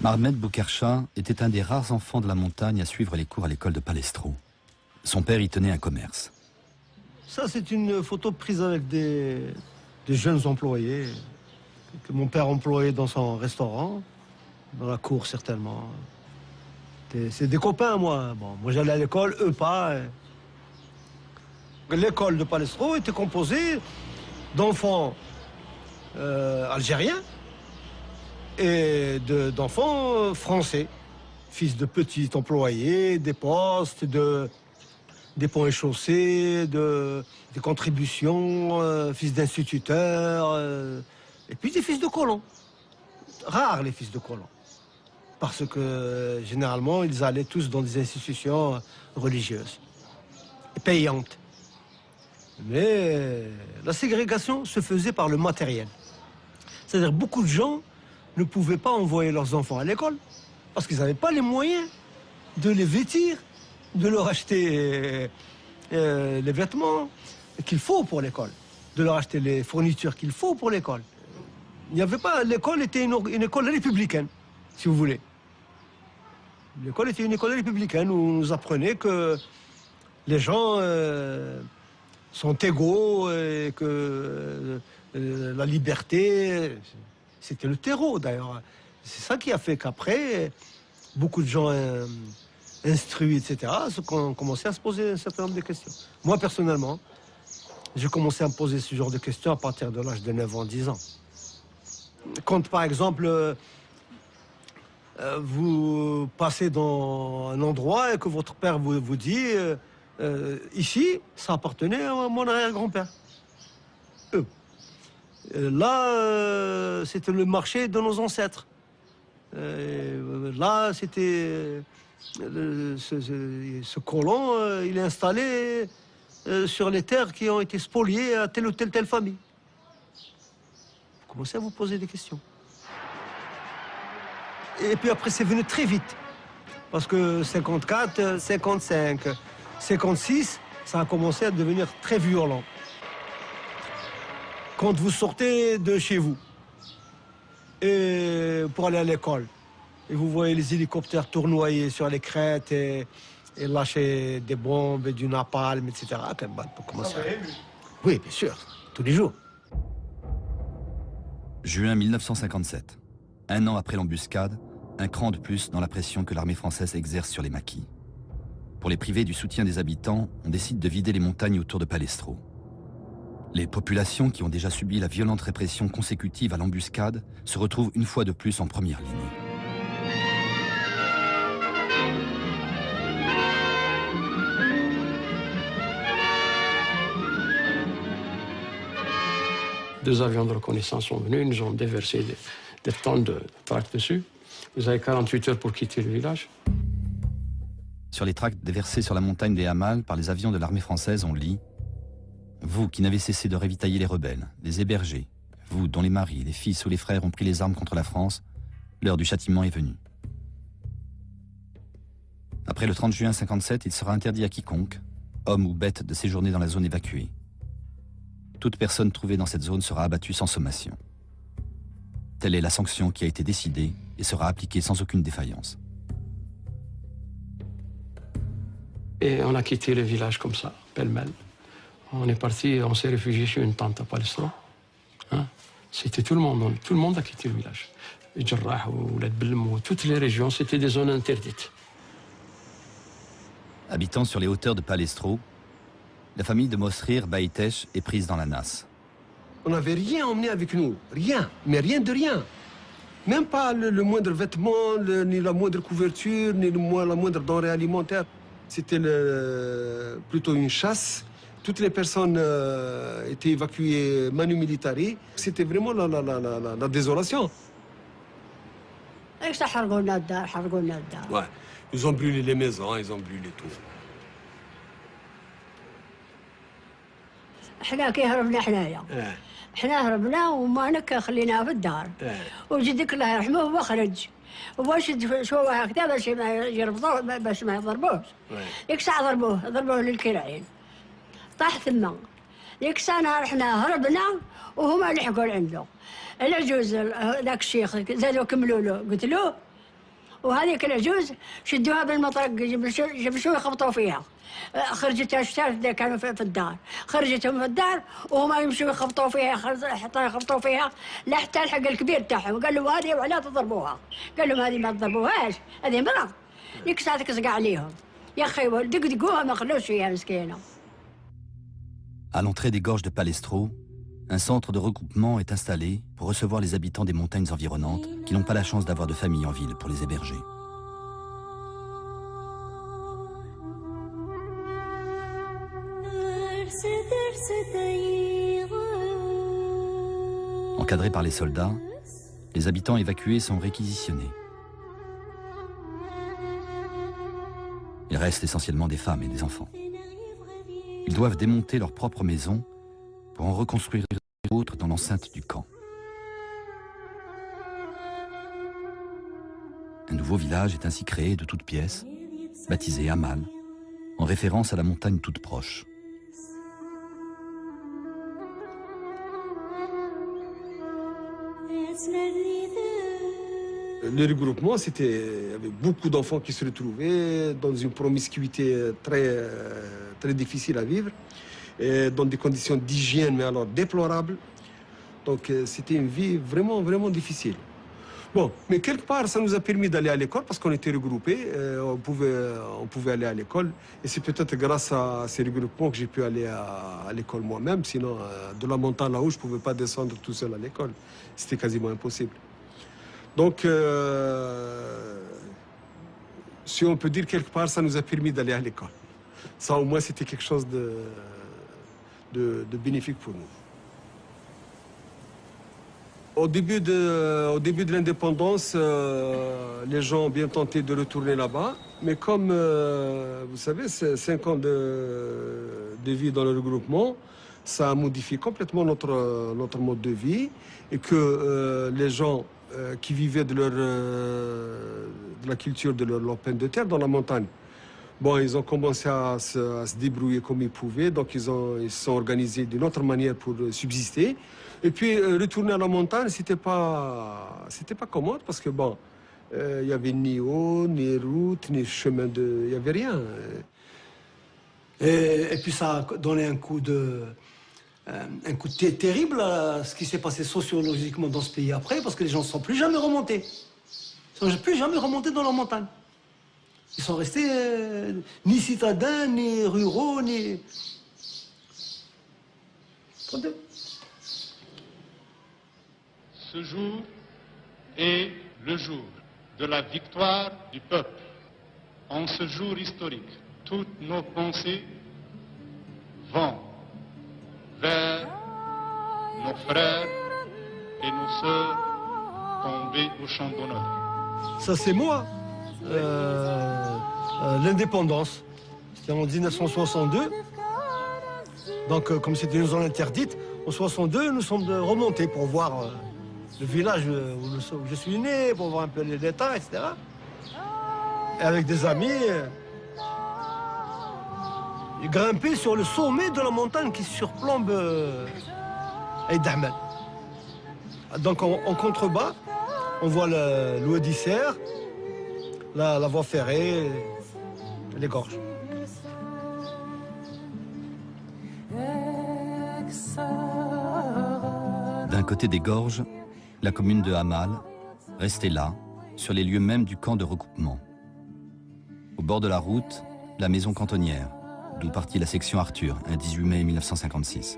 Mahmed Boukercha était un des rares enfants de la montagne à suivre les cours à l'école de Palestro. Son père y tenait un commerce.
Ça, c'est une photo prise avec des jeunes employés que mon père employait dans son restaurant, dans la cour certainement. C'est des copains, moi. Bon, moi, j'allais à l'école, eux pas. L'école de Palestro était composée d'enfants algériens et d'enfants français, fils de petits employés, des postes, des ponts et chaussées, des contributions, fils d'instituteurs, et puis des fils de colons. Rares les fils de colons. Parce que généralement, ils allaient tous dans des institutions religieuses et payantes. Mais la ségrégation se faisait par le matériel. C'est-à-dire beaucoup de gens ne pouvaient pas envoyer leurs enfants à l'école parce qu'ils n'avaient pas les moyens de les vêtir, de leur acheter les vêtements qu'il faut pour l'école, de leur acheter les fournitures qu'il faut pour l'école. Il n'y avait pas. L'école était une école républicaine, si vous voulez. L'école était une école républicaine où on nous apprenait que les gens sont égaux et que la liberté, c'était le terreau d'ailleurs. C'est ça qui a fait qu'après, beaucoup de gens instruits, etc., ont commencé à se poser un certain nombre de questions. Moi, personnellement, j'ai commencé à me poser ce genre de questions à partir de l'âge de 9 ans, 10 ans. Quand, par exemple, vous passez dans un endroit et que votre père vous dit ici, ça appartenait à mon arrière-grand-père. Eux. Là, c'était le marché de nos ancêtres. Là, c'était... ce colon, il est installé sur les terres qui ont été spoliées à telle ou telle famille. Vous commencez à vous poser des questions. Et puis après, c'est venu très vite. Parce que 54, 55, 56, ça a commencé à devenir très violent. Quand vous sortez de chez vous et pour aller à l'école, et vous voyez les hélicoptères tournoyer sur les crêtes et lâcher des bombes et du napalm, etc. Oui, bien sûr, tous les jours.
Juin 1957. Un an après l'embuscade, un cran de plus dans la pression que l'armée française exerce sur les maquis. Pour les priver du soutien des habitants, on décide de vider les montagnes autour de Palestro. Les populations qui ont déjà subi la violente répression consécutive à l'embuscade se retrouvent une fois de plus en première ligne.
Deux avions de reconnaissance sont venus, ils nous ont déversé des tonnes de tracts dessus. Vous avez 48 heures pour quitter le village.
Sur les tracts déversés sur la montagne des Hamals par les avions de l'armée française, on lit « Vous qui n'avez cessé de ravitailler les rebelles, les héberger, vous dont les maris, les fils ou les frères ont pris les armes contre la France, l'heure du châtiment est venue. » Après le 30 juin 57, il sera interdit à quiconque, homme ou bête, de séjourner dans la zone évacuée. Toute personne trouvée dans cette zone sera abattue sans sommation. Telle est la sanction qui a été décidée et sera appliquée sans aucune défaillance.
Et on a quitté le village comme ça, pêle-mêle. On est parti, on s'est réfugié chez une tante à Palestro. Hein? C'était tout le monde a quitté le village. Jarrah, Oulad Belmou, toutes les régions, c'était des zones interdites.
Habitant sur les hauteurs de Palestro, la famille de Mosrir Baïtesh est prise dans la nasse.
On n'avait rien emmené avec nous, rien, mais rien de rien. Même pas le moindre vêtement, ni la moindre couverture, ni la moindre denrée alimentaire. C'était plutôt une chasse. Toutes les personnes étaient évacuées manu militari. C'était vraiment la désolation. Ouais, ils ont brûlé les maisons, ils ont brûlé tout.
حنا كي هربنا حنايا حنا هربنا ومالك خليناها في الدار وجدك الله يرحمه هو خرج وباش شو هكذا باش ما يرفضوه باش ما يضربوش ديك الساعه ضربوه للكراعين طاح ثما ديك الساعه نهار حنا هربنا وهما لحقوا عنده العجوز ذاك الشيخ زادوا كملوا له قتلوه وهذيك العجوز شدوها بالمطرق جبشوا يخبطوا فيها خرجت اشتات كانوا في الدار خرجتهم في الدار وهما يمشوا يخبطوا فيها حتى يخبطوا فيها لحتى الحق الكبير تاعهم قال لهم هذه وعلاه تضربوها قال لهم هذه ما تضربوهاش هذه مرة ديك الساعه تكزقع عليهم يا اخي دقدقوها ما خلوش فيها مسكينه.
À l'entrée des gorges de Palestro, un centre de regroupement est installé pour recevoir les habitants des montagnes environnantes qui n'ont pas la chance d'avoir de famille en ville pour les héberger. Encadrés par les soldats, les habitants évacués sont réquisitionnés. Il reste essentiellement des femmes et des enfants. Ils doivent démonter leur propre maison pour en reconstruire d'autres dans l'enceinte du camp. Un nouveau village est ainsi créé de toutes pièces, baptisé Amal, en référence à la montagne toute proche.
Le regroupement, c'était avec beaucoup d'enfants qui se retrouvaient dans une promiscuité très difficile à vivre, et dans des conditions d'hygiène, mais alors déplorables. Donc c'était une vie vraiment, vraiment difficile. Bon, mais quelque part, ça nous a permis d'aller à l'école parce qu'on était regroupés, on pouvait aller à l'école. Et c'est peut-être grâce à ces regroupements que j'ai pu aller à l'école moi-même. Sinon, de la montagne là-haut, je ne pouvais pas descendre tout seul à l'école. C'était quasiment impossible. Donc, si on peut dire quelque part, ça nous a permis d'aller à l'école. Ça, au moins, c'était quelque chose de bénéfique pour nous. Au début de l'indépendance, les gens ont bien tenté de retourner là-bas. Mais comme, vous savez, c'est 5 ans de vie dans le regroupement, ça a modifié complètement notre mode de vie. Et que les gens qui vivaient de la culture de leur lopin de terre dans la montagne, bon, ils ont commencé à se débrouiller comme ils pouvaient. Donc, ils se sont organisés d'une autre manière pour subsister. Et puis, retourner à la montagne, c'était pas commode parce que, bon, il n'y avait ni eau, ni route, ni chemin il n'y avait rien.
Et puis, ça a donné un coup terrible à ce qui s'est passé sociologiquement dans ce pays après, parce que les gens ne sont plus jamais remontés. Ils ne sont plus jamais remontés dans la montagne. Ils sont restés ni citadins, ni ruraux, ni...
Ce jour est le jour de la victoire du peuple. En ce jour historique, toutes nos pensées vont vers nos frères et nos sœurs tombés au champ d'honneur.
Ça, c'est moi. L'indépendance. C'était en 1962. Donc, comme c'était une zone interdite, en 1962, nous sommes remontés pour voir le village où je suis né, pour voir un peu les détails, etc. Et avec des amis, grimper sur le sommet de la montagne qui surplombe Aïd Ahmed. Donc en contrebas, on voit l'Oued d'Isser, la voie ferrée, les gorges.
D'un côté des gorges, la commune de Amal, restée là, sur les lieux mêmes du camp de regroupement. Au bord de la route, la maison cantonnière, d'où partit la section Arthur, un 18 mai 1956.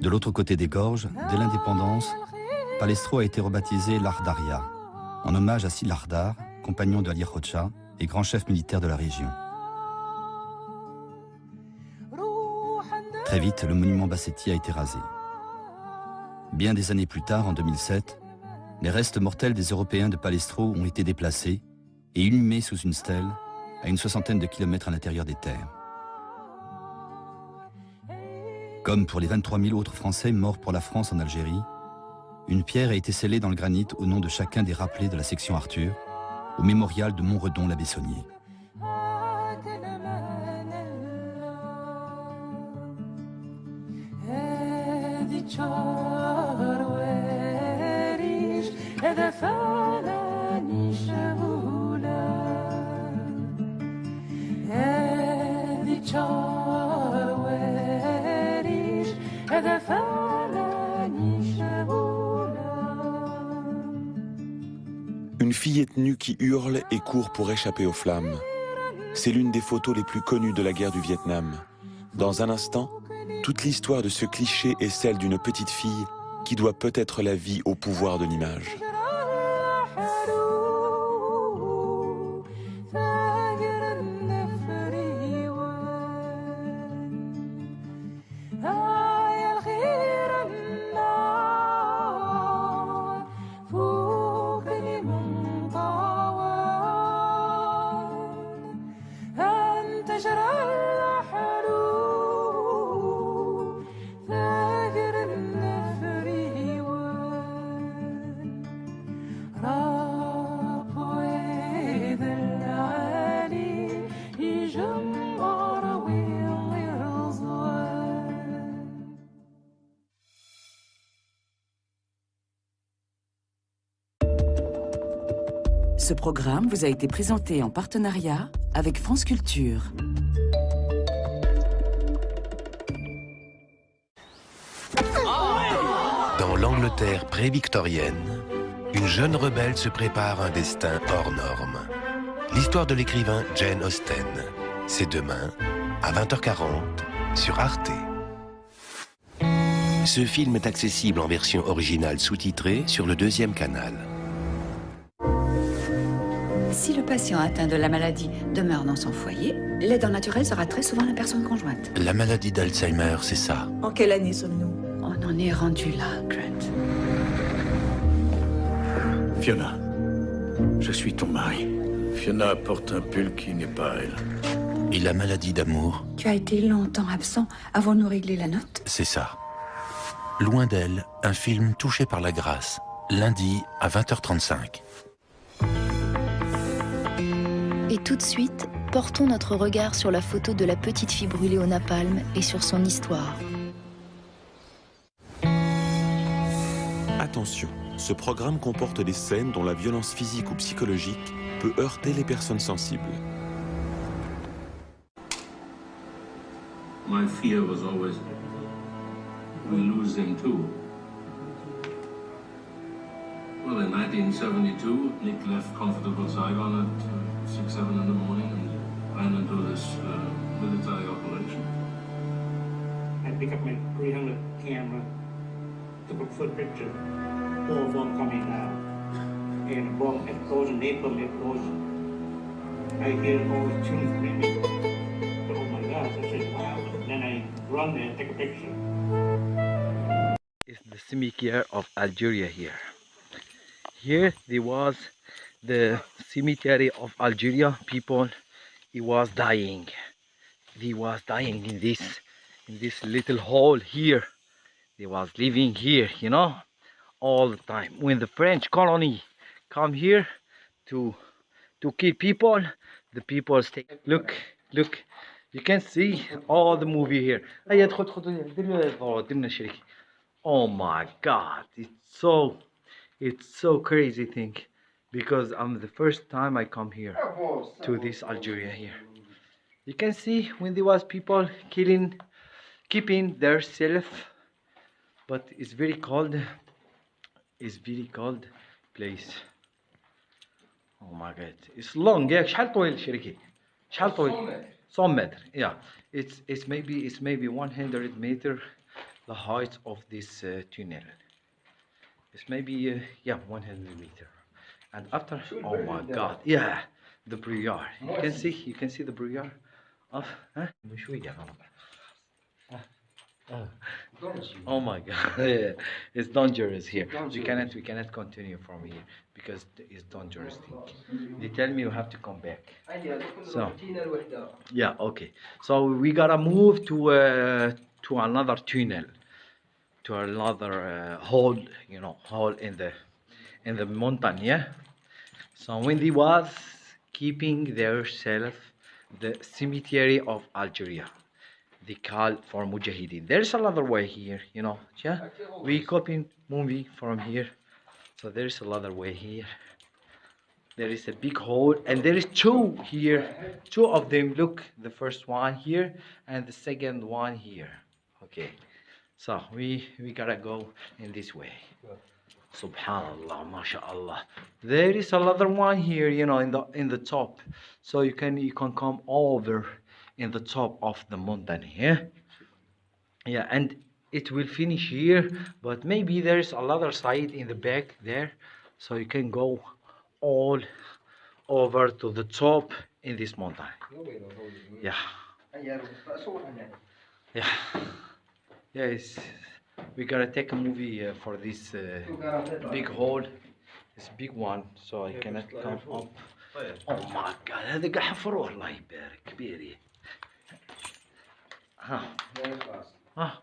De l'autre côté des gorges, dès l'indépendance, Palestro a été rebaptisé Lahdaria, en hommage à Sil Lahdar, compagnon de Ali Khoja et grand chef militaire de la région. Très vite, le monument Bassetti a été rasé. Bien des années plus tard, en 2007, les restes mortels des Européens de Palestro ont été déplacés et inhumés sous une stèle à une 60aine de kilomètres à l'intérieur des terres. Comme pour les 23 000 autres Français morts pour la France en Algérie, une pierre a été scellée dans le granit au nom de chacun des rappelés de la section Arthur, au mémorial de Montredon-l'Abbessonnier.
Une fillette nue qui hurle et court pour échapper aux flammes. C'est l'une des photos les plus connues de la guerre du Vietnam. Dans un instant, toute l'histoire de ce cliché est celle d'une petite fille qui doit peut-être la vie au pouvoir de l'image.
Ce programme vous a été présenté en partenariat avec France Culture.
Dans l'Angleterre pré-victorienne, une jeune rebelle se prépare un destin hors norme. L'histoire de l'écrivain Jane Austen. C'est demain, à 20h40, sur Arte. Ce film est accessible en version originale sous-titrée sur le 2e canal.
Si le patient atteint de la maladie demeure dans son foyer, l'aide naturelle sera très souvent la personne conjointe.
La maladie d'Alzheimer, c'est ça.
En quelle année sommes-nous? On en est rendu là, Grant.
Fiona, je suis ton mari. Fiona porte un pull qui n'est pas elle.
Et la maladie d'amour?
Tu as été longtemps absent. Avons-nous réglé la note?
C'est ça. Loin d'elle, un film touché par la grâce. Lundi à 20h35.
Et tout de suite, portons notre regard sur la photo de la petite fille brûlée au napalm et sur son histoire.
Attention, ce programme comporte des scènes dont la violence physique ou psychologique peut heurter les personnes sensibles.
My fear was always, we lose them too. Well, in 1972, Nick left Comfortable Saigon at 6, 7 in the morning and ran into this military operation.
I picked up my 300 camera, took a foot picture, all of them coming out. And bomb explosion, napalm explosion. I hear all the tunes screaming. Oh my gosh, I said, wow. Then I run there and take a picture.
It's the cimetière of Algeria here. Here there was the cemetery of Algeria people. He was dying. He was dying in this little hole here. They was living here, you know, all the time. When the French colony come here to kill people, the people stay. Look, you can see all the movie here. Oh my God, it's so crazy thing, because I'm the first time I come here to this Algeria here. You can see when there was people keeping their self, but it's very cold. It's very cold place. Oh my God, it's long. Yeah, شحال طويل شريكي؟ شحال طويل؟ 100 متر. Yeah, it's maybe 100 meter the height of this tunnel. It's maybe 100 meter. And after, oh my God, yeah, the brouillard. You can see the brouillard of, huh? Oh my God, it's dangerous here. We cannot continue from here because it's dangerous thing. They tell me you have to come back. So yeah, okay. So we gotta move to another tunnel, to another hole, you know, hole in the mountain. Yeah. So when they was keeping themselves the cemetery of Algeria, they called for Mujahideen. There's another way here, you know. Yeah, we copy movie from here. So there's another way here. There is a big hole, and there is two here. Two of them. Look, the first one here, and the second one here. Okay. So we gotta go in this way. Subhanallah, mashallah. There is another one here, you know, in the top. So you can come over in the top of the mountain here. Yeah, and it will finish here, but maybe there's another side in the back there, so you can go all over to the top in this mountain. Yeah. Yeah. Yes. We gotta take a movie for this big hole. It's a big one, so I cannot come up. Oh my God, هذا قاع حفروه الله يبارك كبير. ها ها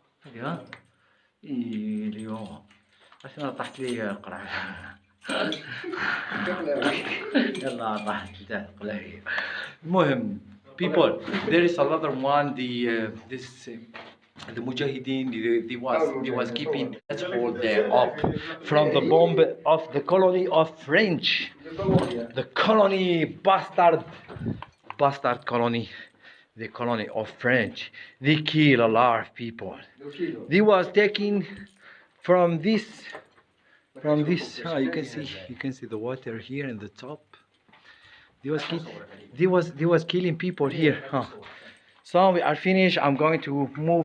اليوم عشان طحت لي قرعه. يلا طحت لي قليل. المهم people, there is another one, the Mujahideen, they was keeping that hole there up from the bomb of the colony of French, the colony bastard colony, the colony of French. They kill a lot of people. They was taking from this. You can see the water here in the top. They was killing people here. So we are finished. I'm going to move.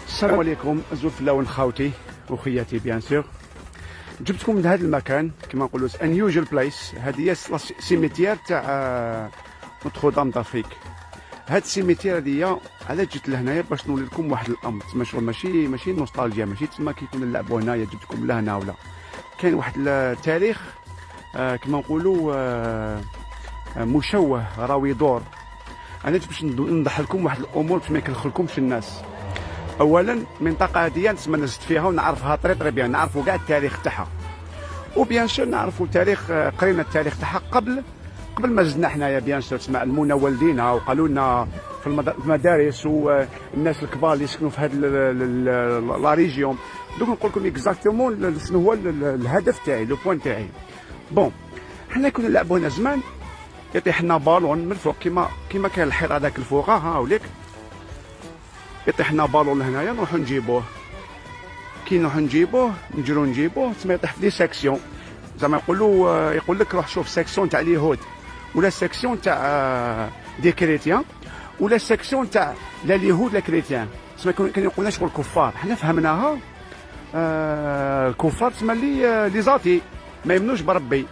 السلام عليكم الزفلاون خاوتي وخياتي بيان سور. جبتكم من هذا المكان كما نقولوا unusual place. هذه هي سيميتير تاع نوتخ دام دافريك. هاد السيميتير هذه علاش جيت لهنايا باش نولي لكم واحد الامر تما شغل ماشي نوستالجيا، ماشي تما كيكون نلعبوا هنايا جبتكم لهنا ولا كاين واحد التاريخ كما نقولوا مشوه راوي دور. انا جيت باش نوضح لكم واحد الامور باش ما يكلخلكمش الناس. اولا المنطقه هذه تسمى نزلت فيها ونعرفها طري بيان، نعرفوا كاع التاريخ تاعها وبيان سور نعرفوا التاريخ، قرينا التاريخ تاعها قبل ما زدنا حنايا بيان سور. تسمع علمونا والدينا وقالوا لنا في المدارس والناس الكبار اللي يسكنوا في هذه لا ريجيون. دوك نقول لكم اكزاكتومون شنو هو الهدف تاعي، لو بوين تاعي. بون حنا كنا نلعبوا هنا زمان يطيح لنا بالون من الفوق كيما كان الحيط هذاك الفوق ها وليك يطيح لنا بالون لهنايا نروحوا نجيبوه. كي نروحوا نجيبوه نجرو نجيبوه تما يطيح في لي سيكسيون زعما يقول لك روح شوف سيكسيون تاع اليهود ولا سيكسيون تاع دي كريتيان ولا سيكسيون تاع لا اليهود لا كريتيان. تسمى كان يقولنا شغل الكفار، حنا فهمناها الكفار تسمى لي زاتي ما يمنوش بربي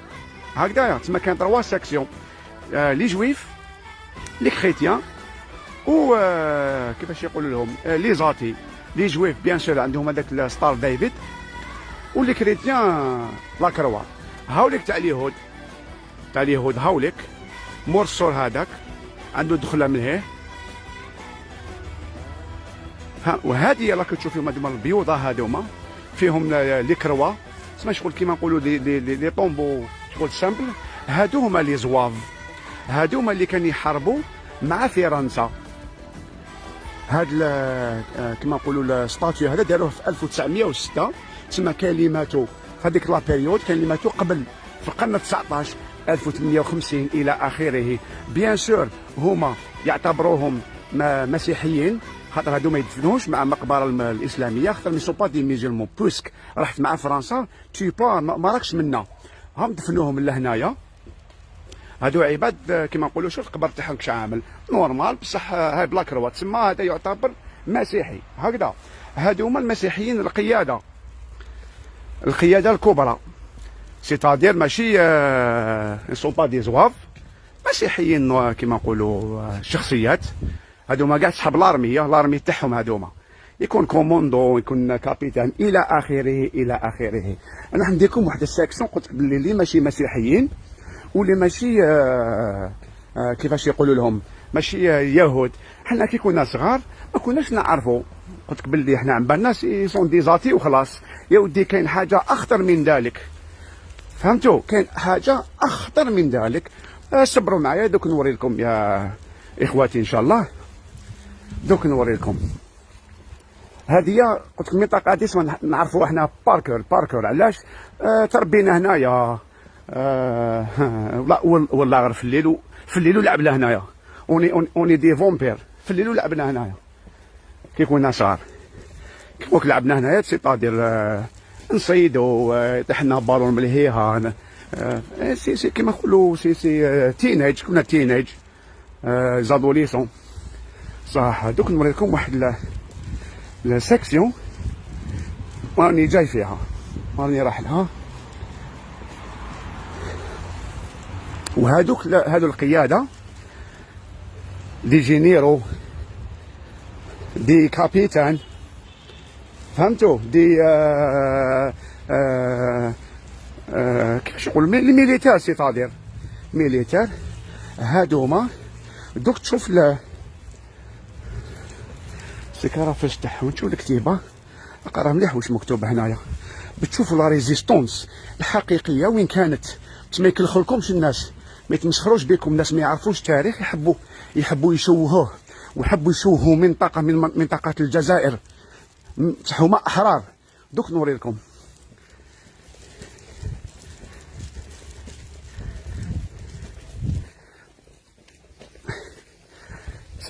هكذايا. تسمى كان 3 سيكسيون لي جويف لي كريتيان و كيفاش يقولوا لهم لي زاتي. لي جويف بيان سور عندهم هذاك ستار ديفيد ولي كريتيان لا كروا. هاوليك تاع اليهود هاوليك مور السور هذاك عنده دخله من هيه ها. وهذه راك تشوف فيهم هذوما البيوضه هذوما فيهم لي كروا تسمى شغل كيما نقولوا لي طومبو شغل سامبل. هادو هما لي زواف، هادو هما اللي كانوا يحاربوا مع فرنسا. هاد كما نقولوا الستاتيو هذا داروه في 1906 تسمى كاين اللي ماتوا في هذيك لا بيريود، كاين اللي ماتوا قبل في القرن 19 1850 الى اخره. بيان سور هما يعتبروهم مسيحيين خاطر هادو ما يدفنوش مع المقبره الاسلاميه خاطر مي سو با دي ميزلمون بوسك رحت مع فرنسا تي با ما راكش منا. هم دفنوهم لهنايا. هادو عباد كما نقولوا شوف القبر تاعهم كش عامل نورمال بصح هاي بلا كروات تسمى هذا يعتبر مسيحي هكذا. هادو هما المسيحيين القياده الكبرى سيتادير ماشي سون با دي زواف مسيحيين كما نقولوا شخصيات هذوما كاع صحاب لارمي تاعهم هذوما، يكون كوموندو، يكون كابيتان الى اخره الى اخره. انا عندكم واحد الساكسيون قلت باللي اللي ماشي مسيحيين واللي ماشي كيفاش يقولوا لهم، ماشي يهود. حنا كي كنا صغار ما كناش نعرفوا، قلت لك باللي حنا عم بالنا سون دي زاتي وخلاص. يا ودي كاين حاجه اخطر من ذلك، فهمتوا؟ كاين حاجه اخطر من ذلك. صبروا معايا دوك نوري لكم يا اخواتي ان شاء الله، دوك نوري لكم. هذه قلت لك المنطقه هذه نعرفوا احنا باركور. علاش؟ تربينا هنايا، والله غير في الليل ولعبنا هنايا، اوني دي فومبير. في الليل ولعبنا هنايا كي كنا صغار، كيفاش لعبنا هنايا سيطادير نصيدو، طحنا بالون من الهيها، سي كيما نقولوا سي تينيج، كنا تينيج زادوليسون صح. دوك نوري لكم واحد لا سيكسيون راني جاي فيها، راني راح لها. وهادو القياده دي جينيرو، دي كابيتان، فهمتوا؟ دي كيفاش نقول لي ميليتير، سيتادير ميليتير. هادوما دوك تشوف السكاره فاش تاعهم، تشوف الكتيبه، اقرا مليح واش مكتوب هنايا، بتشوفوا لا ريزيستونس الحقيقيه وين كانت. ما يكلخلكمش الناس، ما يتمسخروش بكم، الناس ما يعرفوش التاريخ، يحبوا يشوهوه، ويحبوا يشوهوا منطقه من منطقات الجزائر. هما احرار. دوك نوري لكم.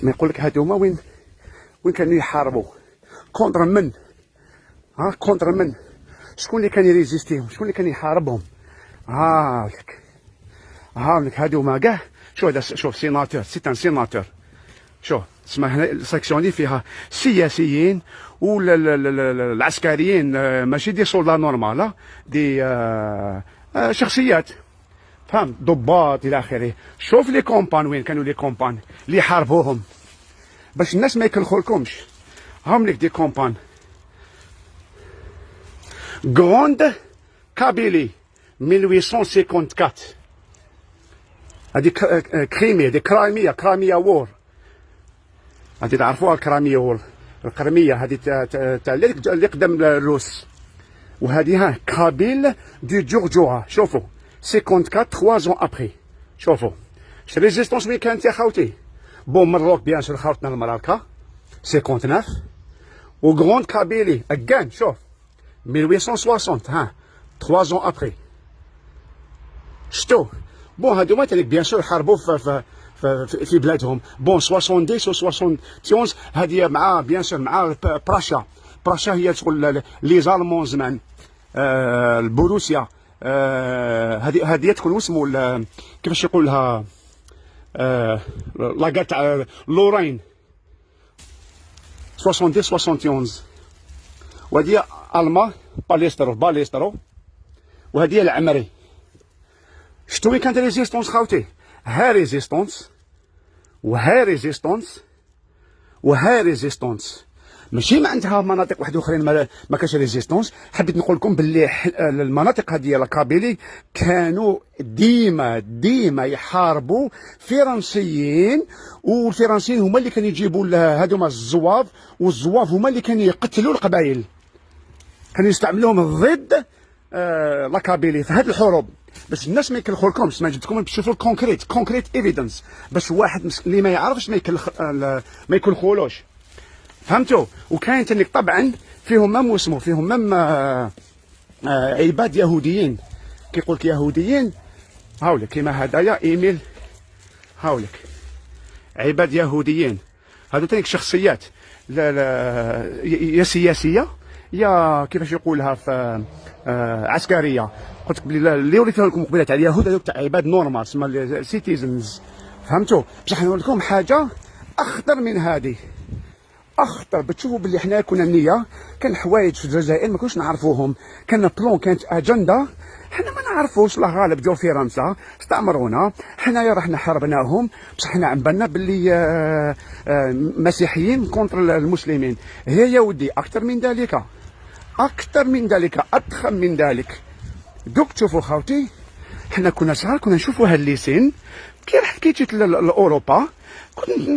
ما يقول لك هادوما وين كانوا يحاربوا كونتر من، كونتر من، شكون اللي كان يريزيستيهم، شكون اللي كان يحاربهم. هاولك هادوما كاع. شوف سيناتور، سي ان سيناتور. شوف اسمع هنا السيكسيون دي فيها سياسيين والعسكريين، ماشي دي سولدا نورمال، دي شخصيات، فهم، ضباط الى اخره. شوف لي كومبان وين كانوا لي كومبان اللي يحاربوهم باش الناس ما يكلخولكمش. هم لك دي كومبان. غروند كابيلي 1854، هذيك كريميا وور، هذه تعرفوها الكريميا وور، القرميه هذه تاع اللي قدام الروس. وهذه كابيل دي جورجوا. شوفوا 54 3 ans ابري. شوفوا ريزيستونس وين كانت يا خوتي. بون مروك بيان سور خاوتنا المراكا 59. وغروند كابيلي اكان شوف 1860 3 ans ابري. شتو بون هادوما تانيك بيان سور حاربوا في بلادهم. بون 70 و 71 هذه مع بيان سور مع براشا هي تقول لي زالمون زمان، البروسيا، هذه تكون واسمو كيفاش يقولها، لاكار تاع لورين 70 71. وهذه الما باليسترو، وهذه العمري. شتو وين كانت ريزيستونس خاوتي؟ ها ريزيستونس ماشي ما عندها مناطق واحد اخرين ما كاش ريزيستونس. حبيت نقول لكم باللي المناطق هذه القبائلي كانوا ديما يحاربوا فرنسيين، والفرنسيين هما اللي كانوا يجيبوا هذوما الزواف، والزواف هما اللي كانوا يقتلوا القبائل، كانوا يستعملوهم ضد القبائلي في هذه الحروب. باش الناس ما يكلخولكمش، ما جبتكم تشوفوا كونكريت ايفيدنس، باش واحد اللي ما يعرفش ما يكلخولوش، فهمتوا؟ وكاين تاني طبعا فيهم مام واسمو، فيهم مام عباد يهوديين. كيقول لك يهوديين، هاولك كيما هدايا ايميل، هاولك عباد يهوديين. هادو تاني شخصيات يا سياسيه يا كيفاش يقولها في عسكريه. قلت لك بلي اللي وريتها لكم قبيله تاع اليهود هذوك تاع عباد نورمال تسمى سيتيزنز، فهمتوا؟ بصح نقول لكم حاجه اخطر من هذه، اخطر. بتشوفوا باللي حنا كنا النيه كان حوايج في الجزائر ما كناش نعرفوهم، كان بلون، كانت اجنده حنا ما نعرفوش لا غالب جو فرنسا استعمرونا، حنايا رحنا حاربناهم، بصح حنا عم بالنا باللي مسيحيين كونتر المسلمين. هي يا ودي اكثر من ذلك، اكثر من ذلك، اضخم من ذلك. دوك تشوفوا خاوتي، حنا كنا صغار كنا نشوفوا هاد الليسين كي رحت كي جيت لاوروبا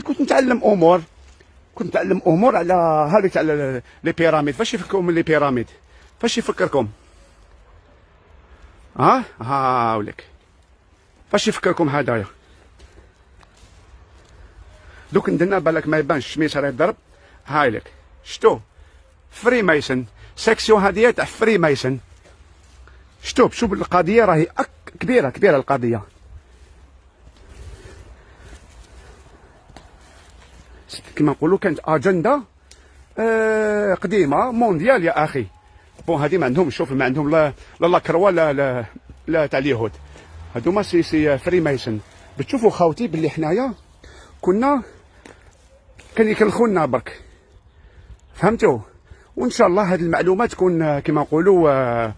كنت نتعلم امور، على هذيك تاع لي بيراميد. فاش يفكركم من لي بيراميد؟ فاش يفكركم؟ هاوليك فاش يفكركم هدايا؟ دوك ندنا بالك ما يبانش الشميس راه يضرب. هايلك شتو فري مايسن، سيكسيون هادية تاع فري مايسن. شوف القضية راهي كبيرة القضية. كما نقولوا كانت اجنده قديمه مونديال يا اخي. بون هادي ما عندهم، شوف ما عندهم لا كروا لا تاع اليهود، هادوما سي فري مايسن. بتشوفوا خاوتي باللي حنايا كان يكلخوا لنا برك، فهمتوا؟ وان شاء الله هذه المعلومات تكون كما نقولوا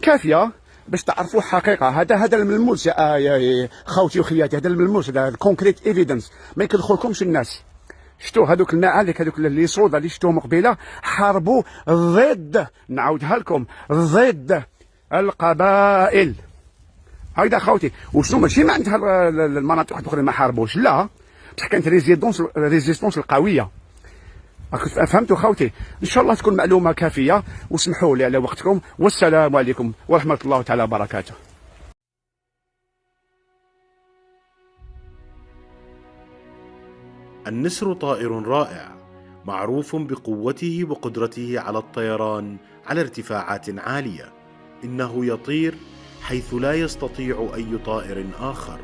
كافيه باش تعرفوا الحقيقه. هذا الملموس يا خوتي وخياتي، هذا الملموس، هذا الكونكريت ايفيدنس، ما يكلخولكمش الناس. شتو هذوك المعارك، هذوك اللي صودا اللي شفتوهم قبيله، حاربوا ضد، نعاودها لكم، ضد القبائل. هكذا خوتي. وشنو ماشي معناتها المناطق الاخرى ما حاربوش، لا، بصح كانت ريزيستونس القويه. فهمتوا خوتي؟ ان شاء الله تكون معلومه كافيه، واسمحوا لي على وقتكم، والسلام عليكم ورحمه الله تعالى وبركاته.
النسر طائر رائع، معروف بقوته وقدرته على الطيران على ارتفاعات عالية. إنه يطير حيث لا يستطيع أي طائر آخر.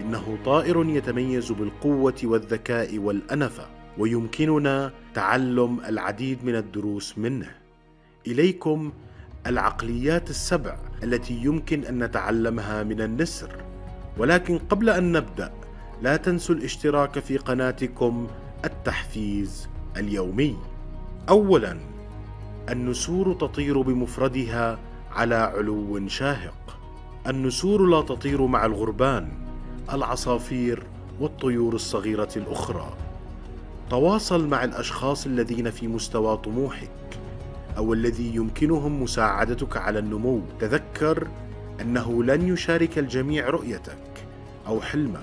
إنه طائر يتميز بالقوة والذكاء والأنفة، ويمكننا تعلم العديد من الدروس منه. إليكم العقليات السبع التي يمكن أن نتعلمها من النسر. ولكن قبل أن نبدأ، لا تنسوا الاشتراك في قناتكم التحفيز اليومي. أولاً، النسور تطير بمفردها على علو شاهق. النسور لا تطير مع الغربان، العصافير والطيور الصغيرة الأخرى. تواصل مع الأشخاص الذين في مستوى طموحك أو الذي يمكنهم مساعدتك على النمو. تذكر أنه لن يشارك الجميع رؤيتك أو حلمك.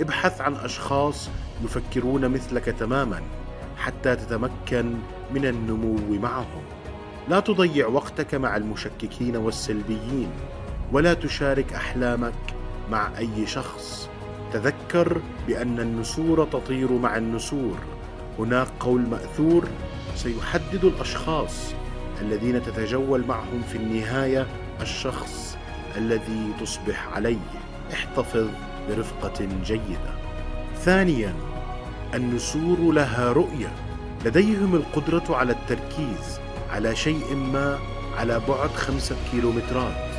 ابحث عن أشخاص يفكرون مثلك تماما حتى تتمكن من النمو معهم. لا تضيع وقتك مع المشككين والسلبيين، ولا تشارك أحلامك مع أي شخص. تذكر بأن النسور تطير مع النسور. هناك قول مأثور سيحدد الأشخاص الذين تتجول معهم في النهاية الشخص الذي تصبح عليه. احتفظ برفقة جيدة. ثانياً، النسور لها رؤية. لديهم القدرة على التركيز على شيء ما على بعد 5 كيلومترات.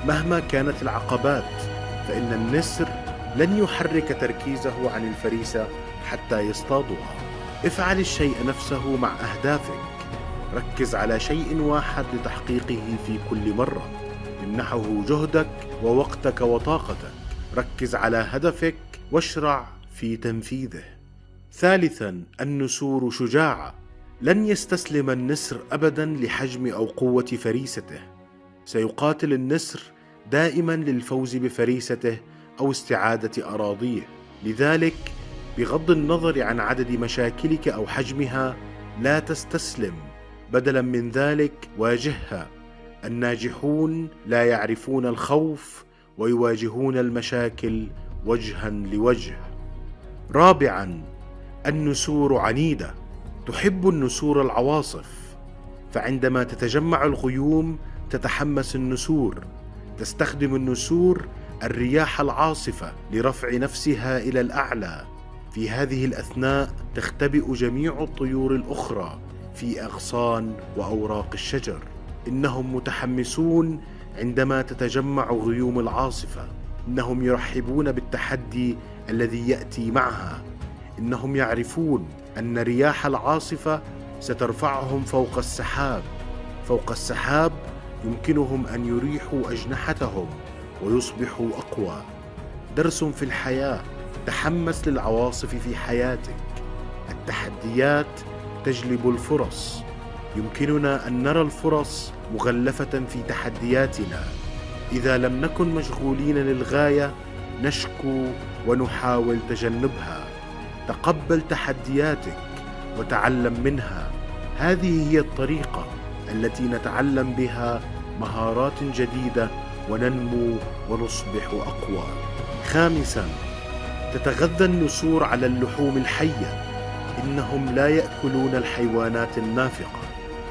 مهما كانت العقبات، فإن النسر لن يحرك تركيزه عن الفريسة حتى يصطادها. افعل الشيء نفسه مع أهدافك. ركز على شيء واحد لتحقيقه في كل مرة. امنحه جهدك ووقتك وطاقتك. ركز على هدفك واشرع في تنفيذه. ثالثاً، النسور شجاعة. لن يستسلم النسر أبداً لحجم أو قوة فريسته. سيقاتل النسر دائماً للفوز بفريسته أو استعادة أراضيه. لذلك بغض النظر عن عدد مشاكلك أو حجمها، لا تستسلم. بدلاً من ذلك واجهها. الناجحون لا يعرفون الخوف ويواجهون المشاكل وجها لوجه. رابعاً، النسور عنيدة. تحب النسور العواصف، فعندما تتجمع الغيوم تتحمس النسور. تستخدم النسور الرياح العاصفة لرفع نفسها إلى الأعلى. في هذه الأثناء تختبئ جميع الطيور الأخرى في أغصان وأوراق الشجر. إنهم متحمسون عندما تتجمع غيوم العاصفة. إنهم يرحبون بالتحدي الذي يأتي معها. إنهم يعرفون أن رياح العاصفة سترفعهم فوق السحاب. فوق السحاب يمكنهم أن يريحوا أجنحتهم ويصبحوا أقوى. درس في الحياة: تحمس للعواصف في حياتك. التحديات تجلب الفرص. يمكننا أن نرى الفرص مغلفة في تحدياتنا. إذا لم نكن مشغولين للغاية نشكو ونحاول تجنبها. تقبل تحدياتك وتعلم منها. هذه هي الطريقة التي نتعلم بها مهارات جديدة وننمو ونصبح أقوى. خامساً، تتغذى النسور على اللحوم الحية. إنهم لا يأكلون الحيوانات النافقة.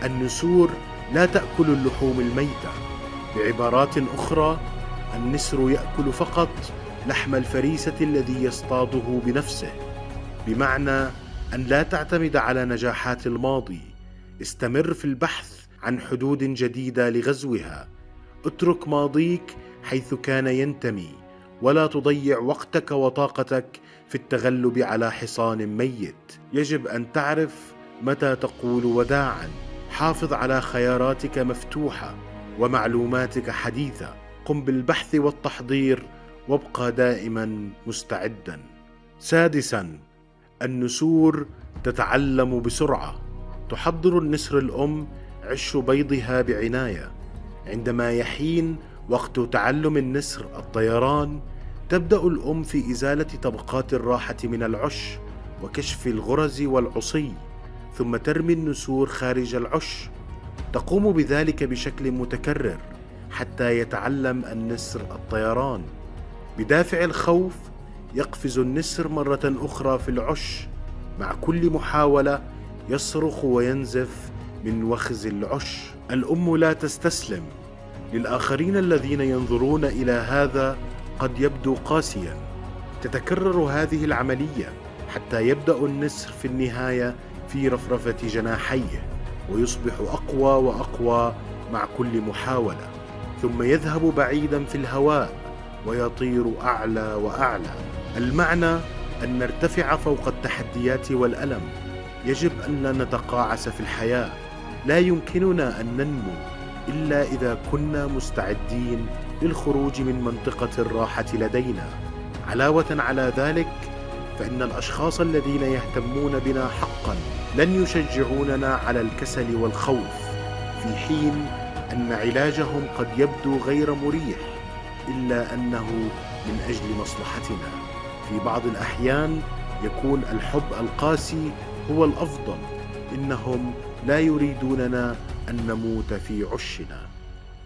النسور لا تأكل اللحوم الميتة. بعبارات أخرى، النسر يأكل فقط لحم الفريسة الذي يصطاده بنفسه. بمعنى أن لا تعتمد على نجاحات الماضي. استمر في البحث عن حدود جديدة لغزوها. اترك ماضيك حيث كان ينتمي، ولا تضيع وقتك وطاقتك في التغلب على حصان ميت. يجب أن تعرف متى تقول وداعاً. حافظ على خياراتك مفتوحة ومعلوماتك حديثة. قم بالبحث والتحضير وابقى دائماً مستعداً. سادساً، النسور تتعلم بسرعة. تحضر النسر الأم عش بيضها بعناية. عندما يحين وقت تعلم النسر الطيران، تبدأ الأم في إزالة طبقات الراحة من العش وكشف الغرز والعصي، ثم ترمي النسور خارج العش. تقوم بذلك بشكل متكرر حتى يتعلم النسر الطيران. بدافع الخوف يقفز النسر مرة أخرى في العش. مع كل محاولة يصرخ وينزف من وخز العش. الأم لا تستسلم. للآخرين الذين ينظرون إلى هذا قد يبدو قاسياً. تتكرر هذه العملية حتى يبدأ النسر في النهاية في رفرفة جناحيه، ويصبح أقوى وأقوى مع كل محاولة، ثم يذهب بعيداً في الهواء ويطير أعلى وأعلى. المعنى أن نرتفع فوق التحديات والألم. يجب أن لا نتقاعس في الحياة. لا يمكننا أن ننمو إلا إذا كنا مستعدين للخروج من منطقة الراحة لدينا. علاوة على ذلك، فإن الأشخاص الذين يهتمون بنا حقا لن يشجعوننا على الكسل والخوف، في حين أن علاجهم قد يبدو غير مريح، إلا أنه من أجل مصلحتنا. في بعض الأحيان يكون الحب القاسي هو الأفضل. إنهم لا يريدوننا أن نموت في عشنا.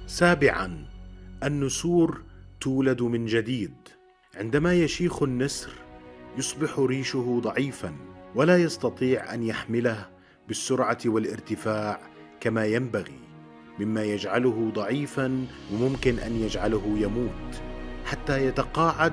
سابعاً، النسور تولد من جديد. عندما يشيخ النسر يصبح ريشه ضعيفاً ولا يستطيع أن يحمله بالسرعة والارتفاع كما ينبغي، مما يجعله ضعيفاً وممكن أن يجعله يموت، حتى يتقاعد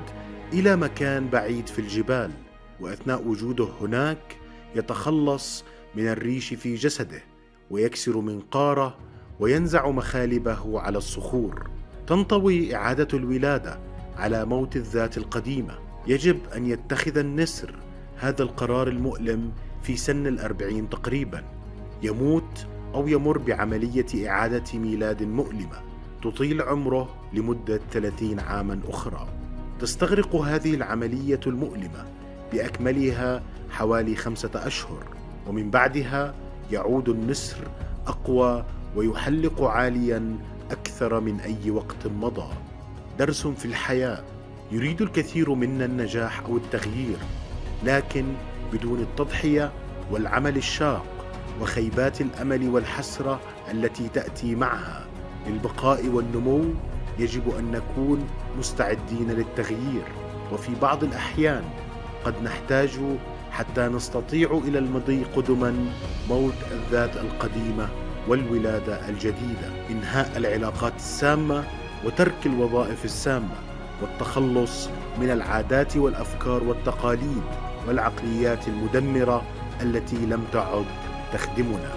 إلى مكان بعيد في الجبال. وأثناء وجوده هناك يتخلص من الريش في جسده ويكسر منقاره وينزع مخالبه على الصخور. تنطوي إعادة الولادة على موت الذات القديمة. يجب أن يتخذ النسر هذا القرار المؤلم في سن 40 تقريبا. يموت أو يمر بعملية إعادة ميلاد مؤلمة تطيل عمره لمدة 30 عاما أخرى. تستغرق هذه العملية المؤلمة بأكملها حوالي 5 أشهر، ومن بعدها يعود النسر أقوى ويحلق عاليا أكثر من أي وقت مضى. درس في الحياة: يريد الكثير منا النجاح أو التغيير، لكن بدون التضحية والعمل الشاق وخيبات الأمل والحسرة التي تأتي معها للبقاء والنمو، يجب أن نكون مستعدين للتغيير. وفي بعض الأحيان قد نحتاج حتى نستطيع إلى المضي قدما موت الذات القديمة والولادة الجديدة، إنهاء العلاقات السامة وترك الوظائف السامة، والتخلص من العادات والأفكار والتقاليد والعقليات المدمرة التي لم تعد تخدمنا.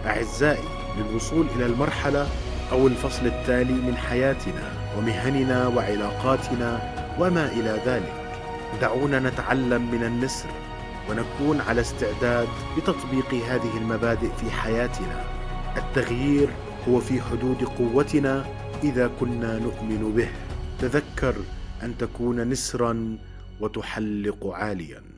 أعزائي، للوصول إلى المرحلة أو الفصل التالي من حياتنا ومهننا وعلاقاتنا وما إلى ذلك، دعونا نتعلم من النسر ونكون على استعداد لتطبيق هذه المبادئ في حياتنا. التغيير هو في حدود قوتنا إذا كنا نؤمن به. تذكر أن تكون نسرا وتحلق عاليا.